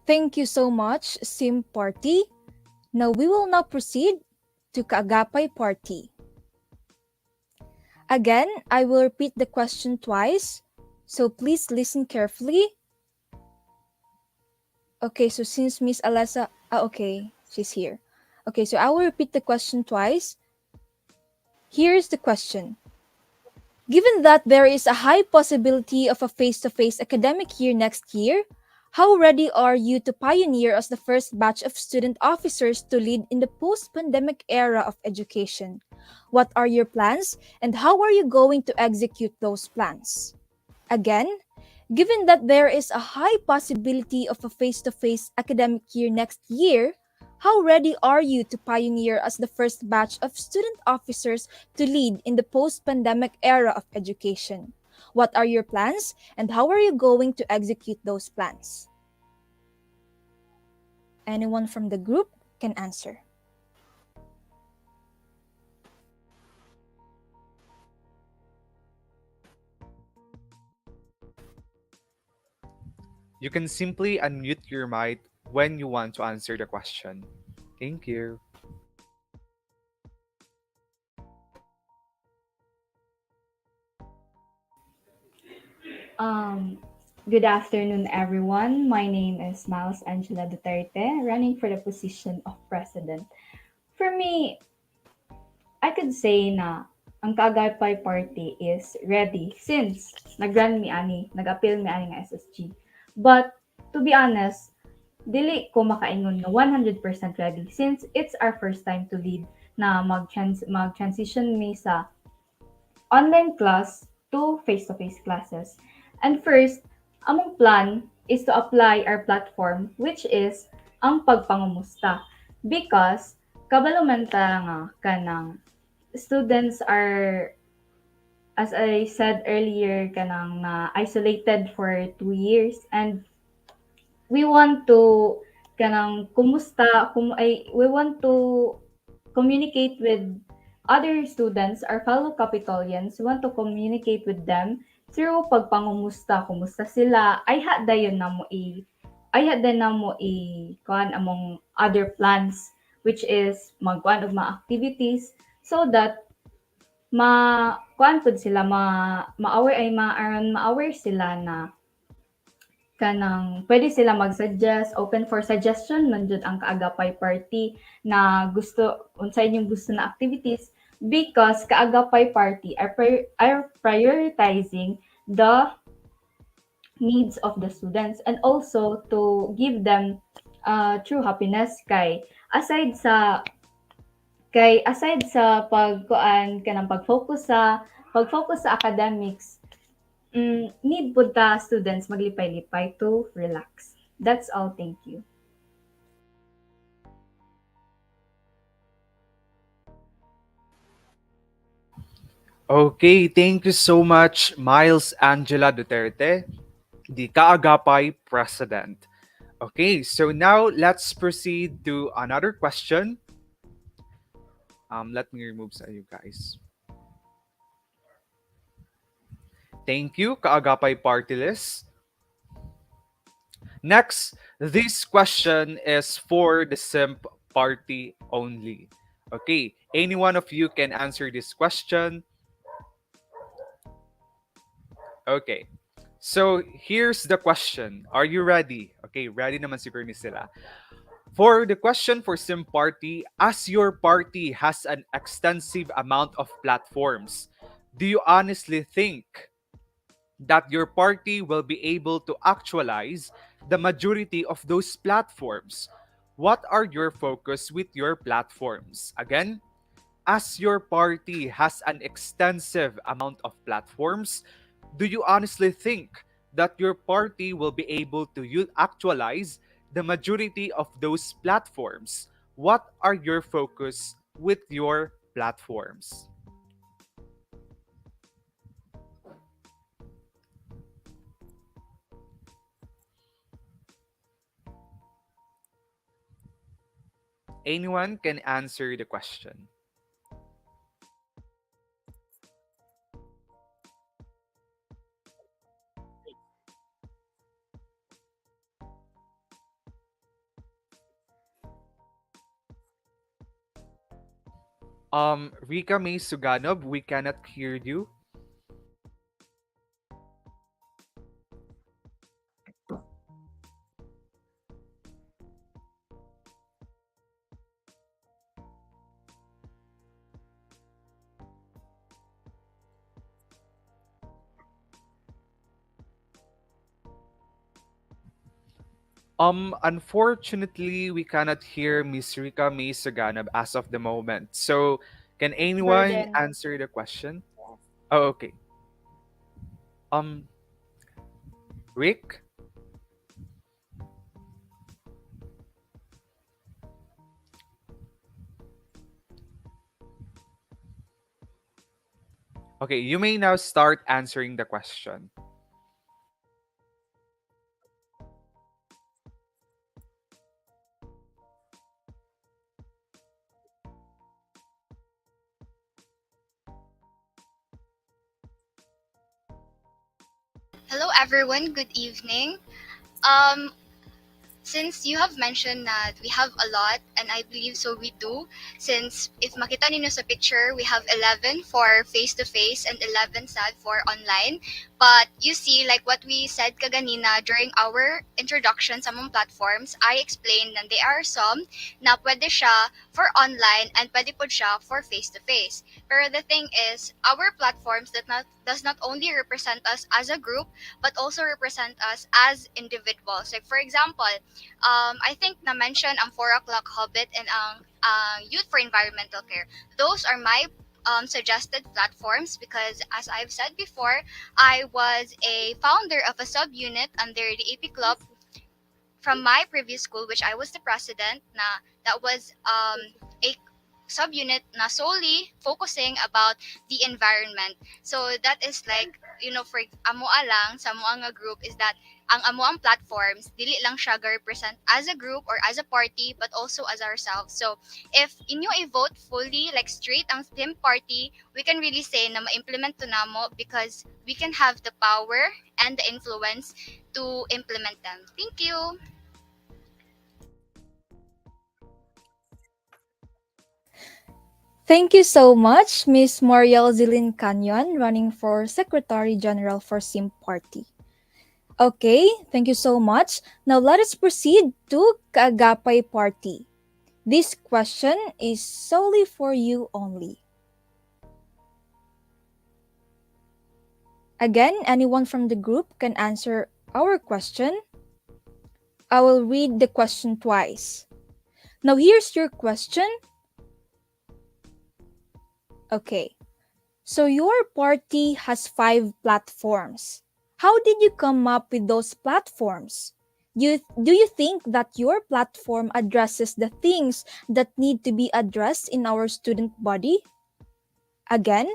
Thank you so much, Sim Party. Now we will now proceed to Kaagapay Party. Again, I will repeat the question twice, so please listen carefully. Okay, so since Miss Alessa, okay, she's here. Okay, so I will repeat the question twice. Here's the question. Given that there is a high possibility of a face-to-face academic year next year, How ready are you to pioneer as the first batch of student officers to lead in the post pandemic era of education? What are your plans, and how are you going to execute those plans? Again, given that there is a high possibility of a face to face academic year next year, how ready are you to pioneer as the first batch of student officers to lead in the post pandemic era of education? What are your plans, and how are you going to execute those plans? Anyone from the group can answer. You can simply unmute your mic when you want to answer the question. Thank you. Um, Good afternoon, everyone. My name is Miles Angela Duterte, running for the position of president. For me, I could say na ang Kaagapay Party is ready since nag-appeal mi ani nga SSG. But to be honest, dili ko makaingon nga 100% ready since it's our first time to lead na mag-transition mi sa online class to face-to-face classes. And first, among plan is to apply our platform which is ang pagpangumusta because kabalo man ta nga kanang students are, as I said earlier, kanang na isolated for 2 years and we want to kanang we want to communicate with other students, our fellow Capitolians. We want to communicate with them through pagpangumusta. Kumusta sila? Ay hadda na mo kuan among other plans which is magkuan og mga activities so that kuan pud sila ma-aware sila na kanang pwede sila mag-suggest, open for suggestion man jud ang Kaagapay Party na unsay inyong gusto na activities because Kaagapay Party are prioritizing the needs of the students and also to give them true happiness aside sa pagkuan kanang pag-focus sa academics. Need po ta students maglipay-lipay to relax. That's all. Thank you. Okay, thank you so much, Miles Angela Duterte, the Kaagapay president. Okay, so now let's proceed to another question. Let me remove sa you guys. Thank you, Kaagapay Party List. Next, this question is for the simp party only. Okay, any one of you can answer this question. Okay. So here's the question. Are you ready? Okay, ready naman siguro ni sila. For the question for Sim Party, as your party has an extensive amount of platforms, do you honestly think that your party will be able to actualize the majority of those platforms? What are your focus with your platforms? Again, as your party has an extensive amount of platforms, do you honestly think that your party will be able to actualize the majority of those platforms? What are your focus with your platforms? Anyone can answer the question. Rika May Suganov, we cannot hear you. Unfortunately, we cannot hear Miss Rika May Saganab as of the moment. So, can anyone Burden. answer the question? Oh, okay. Um, Rick? Okay, you may now start answering the question. Hello everyone, good evening. Um, since you have mentioned that we have a lot, and I believe so we do, since if makita ninyo sa picture, we have 11 for face-to-face and 11 sad for online. But you see, like what we said kaganina during our introduction sa mga platforms, I explained na there are some na pwede siya for online and pwede po siya for face-to-face. Pero the thing is, our platforms does not only represent us as a group, but also represent us as individuals. Like for example, I think na-mention ang 4 o'clock Hobbit and ang Youth for Environmental Care. Those are my suggested platforms because as I've said before, I was a founder of a subunit under the AP Club from my previous school, which I was the president, na that was a subunit na solely focusing about the environment. So that is like, you know, for amo lang sa amo nga group is that ang amo ang platforms dili lang siya represent as a group or as a party but also as ourselves. So if inyo i-vote fully like straight ang team party, we can really say na ma-implement to namo because we can have the power and the influence to implement them. Thank you. Thank you so much, Miss Moriel Zilin Canyon, running for Secretary General for Sim Party. Okay, thank you so much. Now let us proceed to Kaagapay Party. This question is solely for you only. Again, anyone from the group can answer our question. I will read the question twice. Now here's your question. Okay. So your party has 5 platforms. How did you come up with those platforms? Do you think that your platform addresses the things that need to be addressed in our student body? Again,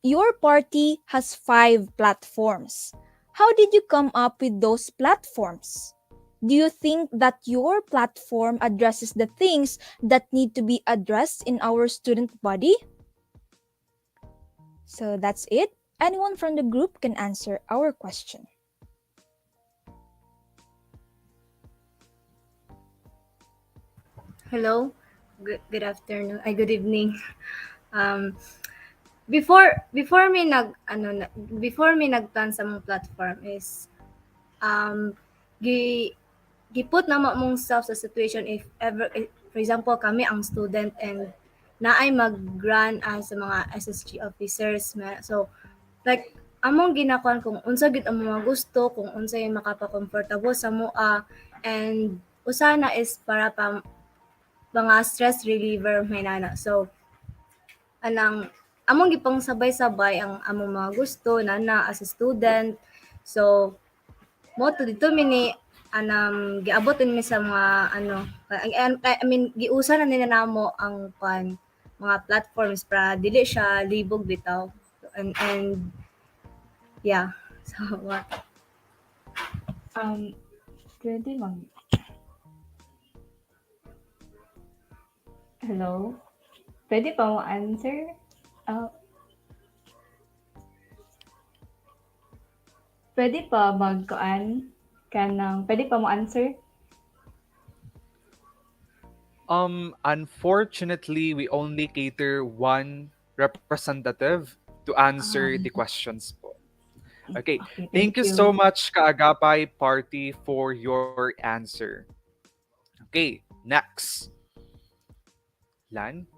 your party has 5 platforms. How did you come up with those platforms? Do you think that your platform addresses the things that need to be addressed in our student body? So that's it. Anyone from the group can answer our question. Hello. Good afternoon. Ay, good evening. Um, before me before me nagplan sa mong platform is gi giput na mong self sa situation if for example kami ang student and naay mag-run as sa mga SSG officers so like among ginakuan kung unsa gid ang mga gusto kung unsa yung makapa-comfortable sa mua and usana is para pa mga stress reliever may nana. So anang among gipang sabay-sabay ang among mga gusto nana as a student. So mo to dito mini giabot mi sa mga I mean giusa na nila namo ang mga platforms para dili siya libog bitaw and yeah. So what? Pwede Hello? Pwede pa mo answer? Ah, pwede pa pwede pa mo answer? Unfortunately, we only cater one representative to answer the questions po. Okay, Okay, thank thank you so you. much Kaagapay Party for your answer. Okay, next. Lan,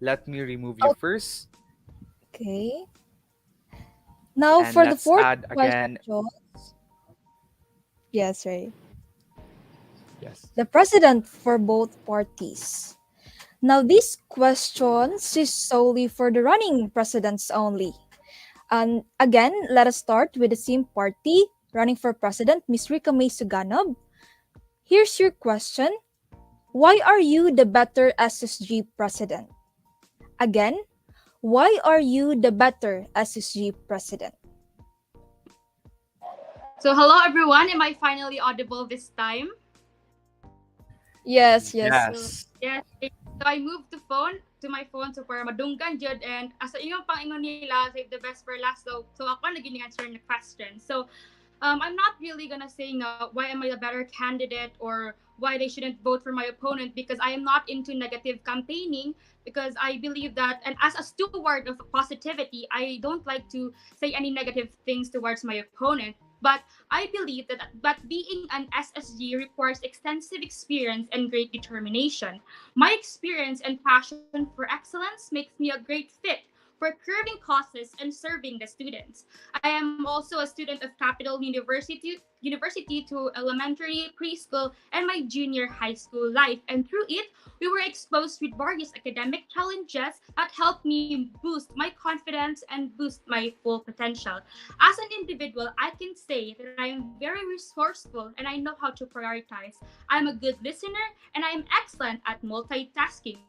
let me remove you first. Okay. Now And for the let's fourth add question. again. Yes, right. Yes. the president for both parties. Now, this question is solely for the running presidents only. And again, let us start with the same party running for president, Ms. Rika May Suganov. Here's your question. Why are you the better SSG president? Again, why are you the better SSG president? So hello everyone, am I finally audible this time? Yes, yes. So, yes. So I moved the phone to my phone so para madunggan jud and asa ingon pang ingon nila save the best for last so ako na gini answer the question. So I'm not really gonna say why am I a better candidate or why they shouldn't vote for my opponent because I am not into negative campaigning because I believe that and as a steward of positivity I don't like to say any negative things towards my opponent but I believe that being an SSG requires extensive experience and great determination. My experience and passion for excellence makes me a great fit for curbing causes and serving the students. I am also a student of Capital University to elementary, preschool, and my junior high school life. And through it, we were exposed with various academic challenges that helped me boost my confidence and boost my full potential. As an individual, I can say that I am very resourceful and I know how to prioritize. I'm a good listener and I am excellent at multitasking.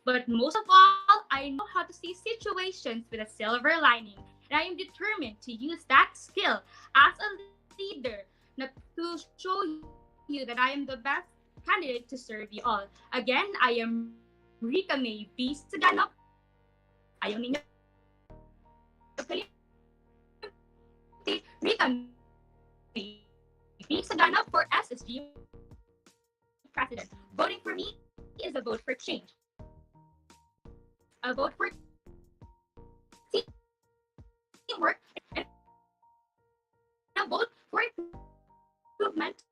But most of all, I know how to see situations with a silver lining. And I am determined to use that skill as a leader to show you that I am the best candidate to serve you all. Again, I am Rika May B. Suganov. Ayaw ninyo kalimutin. Rika May B. Suganov for SSG President. Voting for me is a vote for change, a vote for teamwork, and a vote for improvement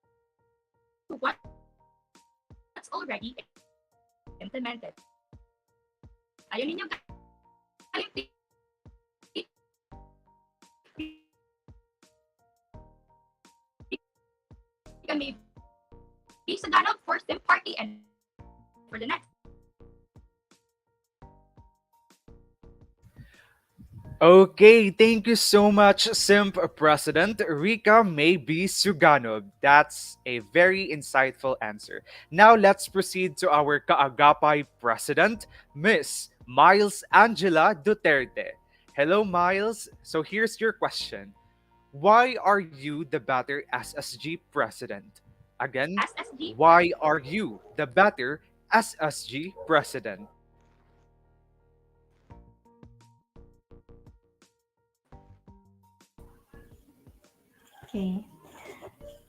to what's already implemented. Ayaw ninyo Rika May B. Suganov for Sim Party and for the next. Okay, thank you so much, Simp President Rika Maybe Suganov. That's a very insightful answer. Now let's proceed to our Kaagapay President, Miss Miles Angela Duterte. Hello, Miles. So here's your question. Why are you the better SSG President? Again, SSG. why are you the better SSG President? Okay.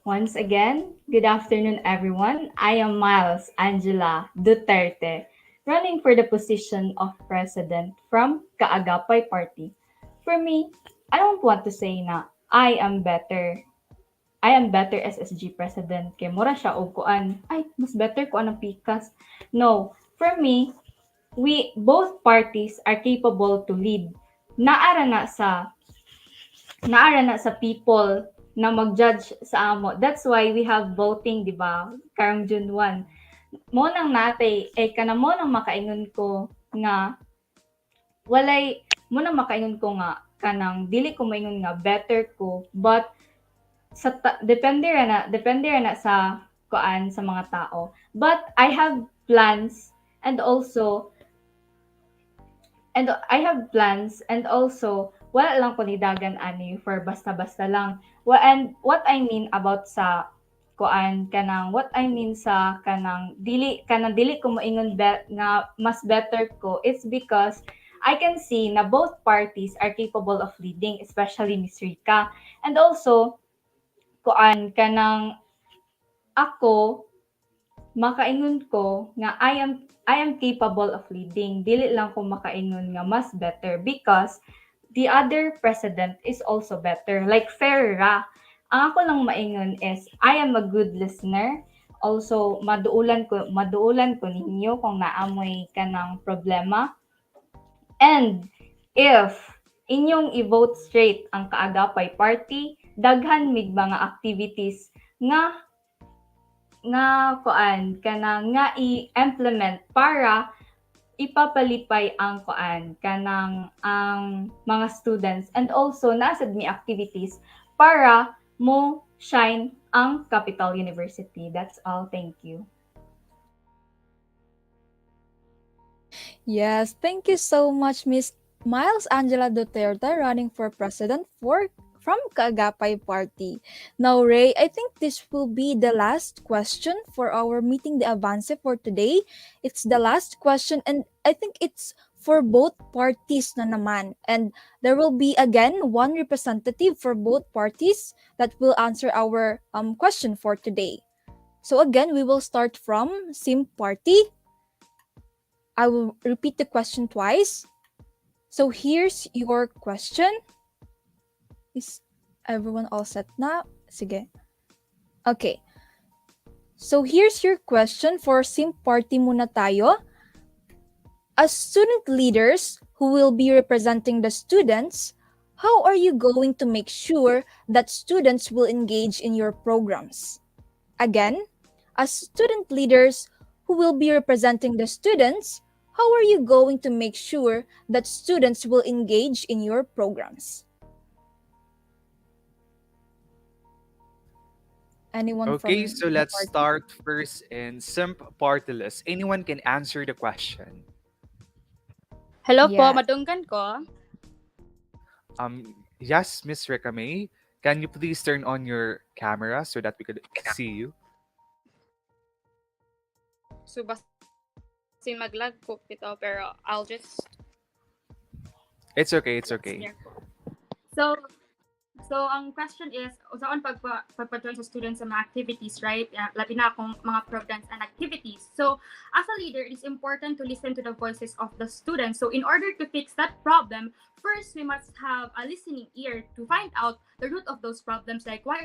Once again, good afternoon, everyone. I am Miles Angela Duterte, running for the position of president from Kaagapay Party. For me, I don't want to say na I am better. I am better SSG president kay mura siya og kuan. Ay, mas better ko ang pikas. No, for me, we both parties are capable to lead. Naara na sa people na mag-judge sa amo. That's why we have voting, di ba? Karong June 1. Mo nang natay, kana mo nang makaingon ko nga, walay, mo nang makaingon ko nga, kanang, dili ko maingon nga, better ko, but, depende ra na sa, kuan, sa mga tao. But, I have plans, and also, and also wala lang ko nidagan ani for basta-basta lang. And what I mean about sa kuan kanang what I mean sa kanang dili ko moingon nga mas better ko, it's because I can see na both parties are capable of leading, especially Miss Rika. And also kuan kanang ako makaingon ko nga I am capable of leading. Dili lang ko makaingon nga mas better because the other president is also better. Like fair ra. Ang ako lang maingon is I am a good listener. Also maduulan ko ninyo kung naamoy kanang problema. And if inyong i-vote straight ang Kaagapay Party, daghan mig mga activities nga nga kuan kanang nga i-implement para ipapalipay ang kuan kanang ang mga students, and also nasad mi activities para mo shine ang Capital University. That's all. Thank you. Yes, thank you so much, Miss Miles Angela Duterte, running for president for from Kaagapay Party. Now, Ray, I think this will be the last question for our meeting the Avance for today. It's the last question, and I think it's for both parties na naman. And there will be again one representative for both parties that will answer our question for today. So again, we will start from Sim Party. I will repeat the question twice. So here's your question. Is everyone all set na? Sige. Okay. So here's your question for Sim Party muna tayo. As student leaders who will be representing the students, how are you going to make sure that students will engage in your programs? Again, as student leaders who will be representing the students, how are you going to make sure that students will engage in your programs? Anyone Okay, from so the let's party? start first in Simp Party List. Anyone can answer the question. Hello po, Yes. madunggan ko. Yes, Miss Rika May, can you please turn on your camera so that we could see you? So, basin maglag po ito, pero I'll just It's okay, it's let's okay. share ko. So, ang question is, saan pagpa-join sa students sa mga activities, right? Labi na akong mga programs and activities. So, as a leader, it is important to listen to the voices of the students. So, in order to fix that problem, first, we must have a listening ear to find out the root of those problems. Like, why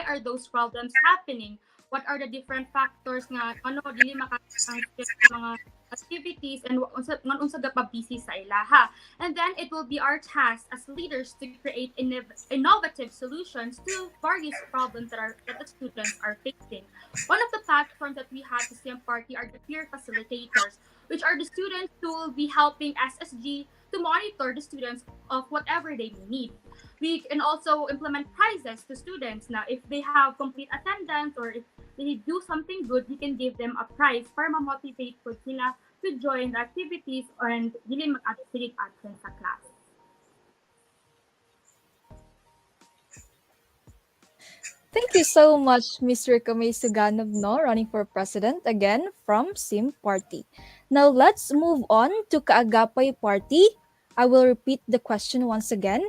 are those problems happening? What are the different factors nga, dili ang mga activities, and unsa pa busy sa ilaha. And then it will be our task as leaders to create innovative solutions to various problems that the students are facing. One of the platforms that we have to STEM Party are the peer facilitators, which are the students who will be helping SSG to monitor the students of whatever they may need. We can also implement prizes to students. Now, if they have complete attendance or if they do something good, we can give them a prize para ma-motivate po sila to join the activities and dili mag-absent sa class. Thank you so much, Mr. Kamay Suganov, no, running for president again from Sim Party. Now let's move on to Kaagapay Party. I will repeat the question once again.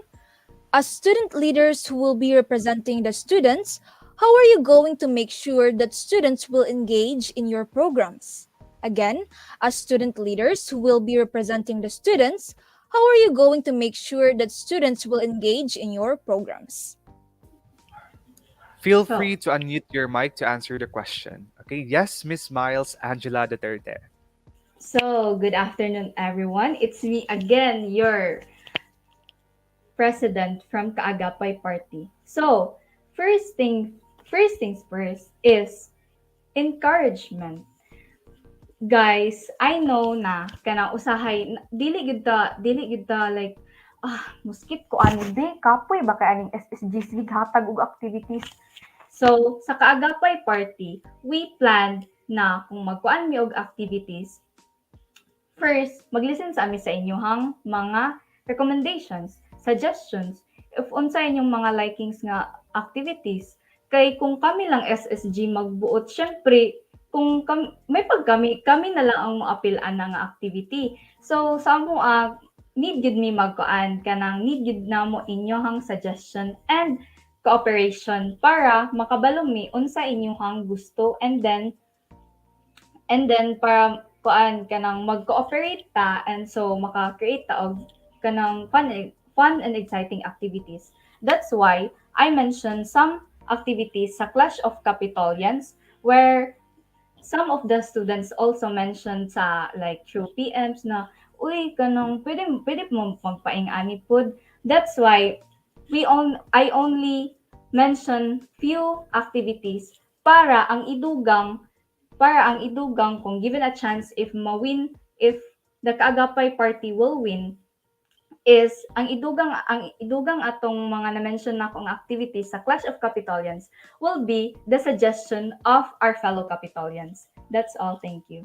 As student leaders who will be representing the students, how are you going to make sure that students will engage in your programs? Again, as student leaders who will be representing the students, how are you going to make sure that students will engage in your programs? Feel So- free to unmute your mic to answer the question. Okay, yes, Miss Miles Angela Duterte. So, good afternoon, everyone. It's me again, your president from Kaagapay Party. So, first thing, first things first is encouragement. Guys, I know na kana usahay dili gid ta like muskip ko ani day kapoy baka aning SSG sig hatag og activities. So, sa Kaagapay Party, we planned na kung magkuan mi og activities, first, mag-listen sa amin sa inyong mga recommendations, suggestions, if unsa inyong mga likings nga activities. Kay kung kami lang SSG magbuot, syempre, kung kami na lang ang maapilaan na nga activity. So, sa amo, need gid mi magkuan kanang need gid namo inyong suggestion and cooperation para makabalo mi unsa inyong gusto, and then para kuan kanang mag-cooperate ta, and so maka-create ta og kanang fun and exciting activities. That's why I mentioned some activities sa Clash of Capitolians, where some of the students also mentioned sa like through PMs na uy kanang pwede mo magpaing-ani pod. That's why I only mention few activities para ang idugang kung given a chance if the Kaagapay party will win is ang idugang atong mga na-mention na akong activities sa Clash of Capitolians will be the suggestion of our fellow Capitolians. That's all. Thank you.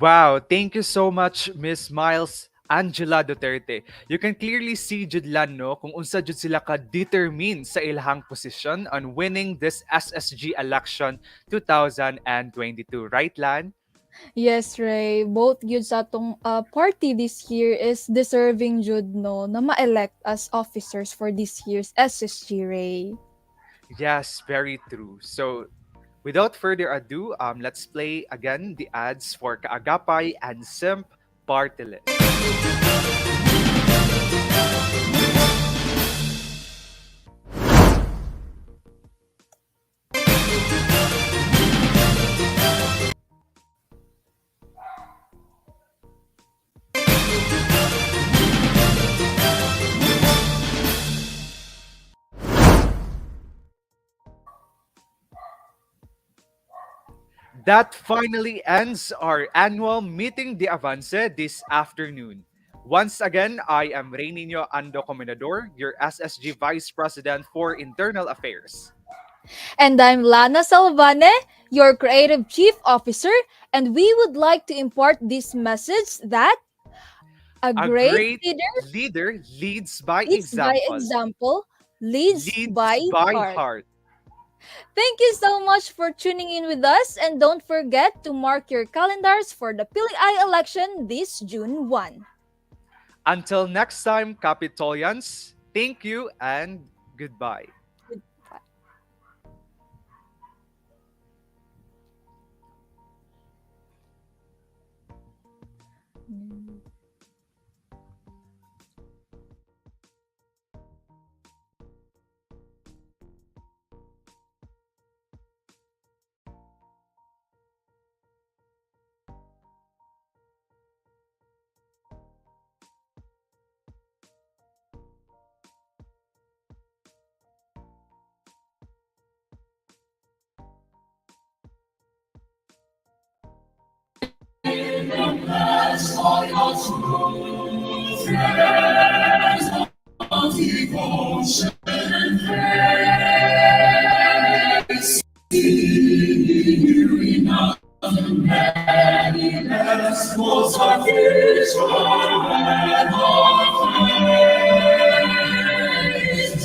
Wow, thank you so much, Miss Miles Angela Duterte. You can clearly see jud lan no kung unsa jud sila ka determined sa ilahang position on winning this SSG election 2022, right Lan? Yes, Ray. Both gyud sa atong party this year is deserving jud no na ma-elect as officers for this year's SSG, Ray. Yes, very true. So, without further ado, let's play again the ads for Kaagapay and Simp Party List. That finally ends our annual meeting de Avance this afternoon. Once again, I am Reyninho Ando Comendador, your SSG Vice President for Internal Affairs. And I'm Lana Salvane, your Creative Chief Officer, and we would like to impart this message that a A great great leader leader leads by leads by example, example, leads by leads by heart. heart. Thank you so much for tuning in with us, and don't forget to mark your calendars for the PLI election this June 1. Until next time, Capitolians, thank you and goodbye.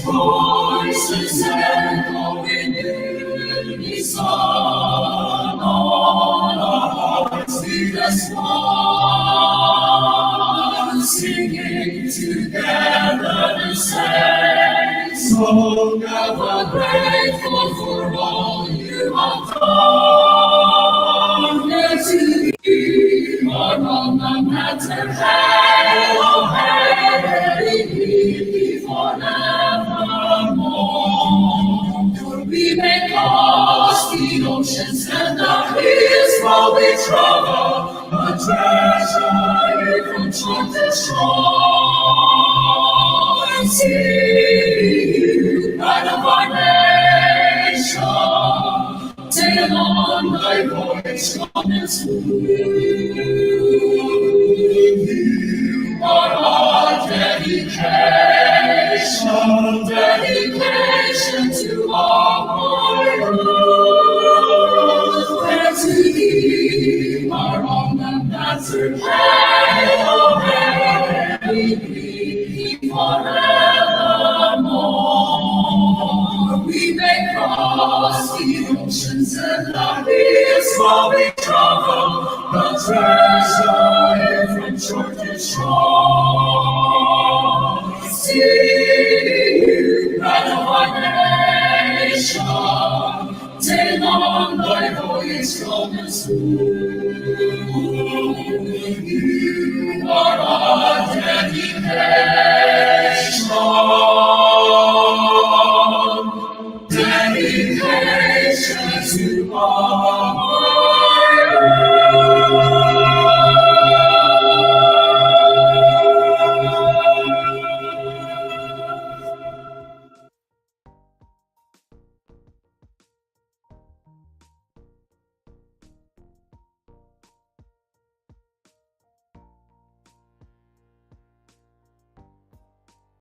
Voices echo in unison, all our hearts beat as one, singing together the same song, ever grateful for all you have done. Let you be our on the matter, hail, hail, be forevermore. We may cross the oceans and the hills while we travel, a treasure from shore to shore. See you, pride of our nation, sail on thy voyage, come and you are our dedication to our world. And to thee, our own and master, hail, hail, be forevermore. We may cross the oceans and the hills while we travel, the treasure from shore to shore.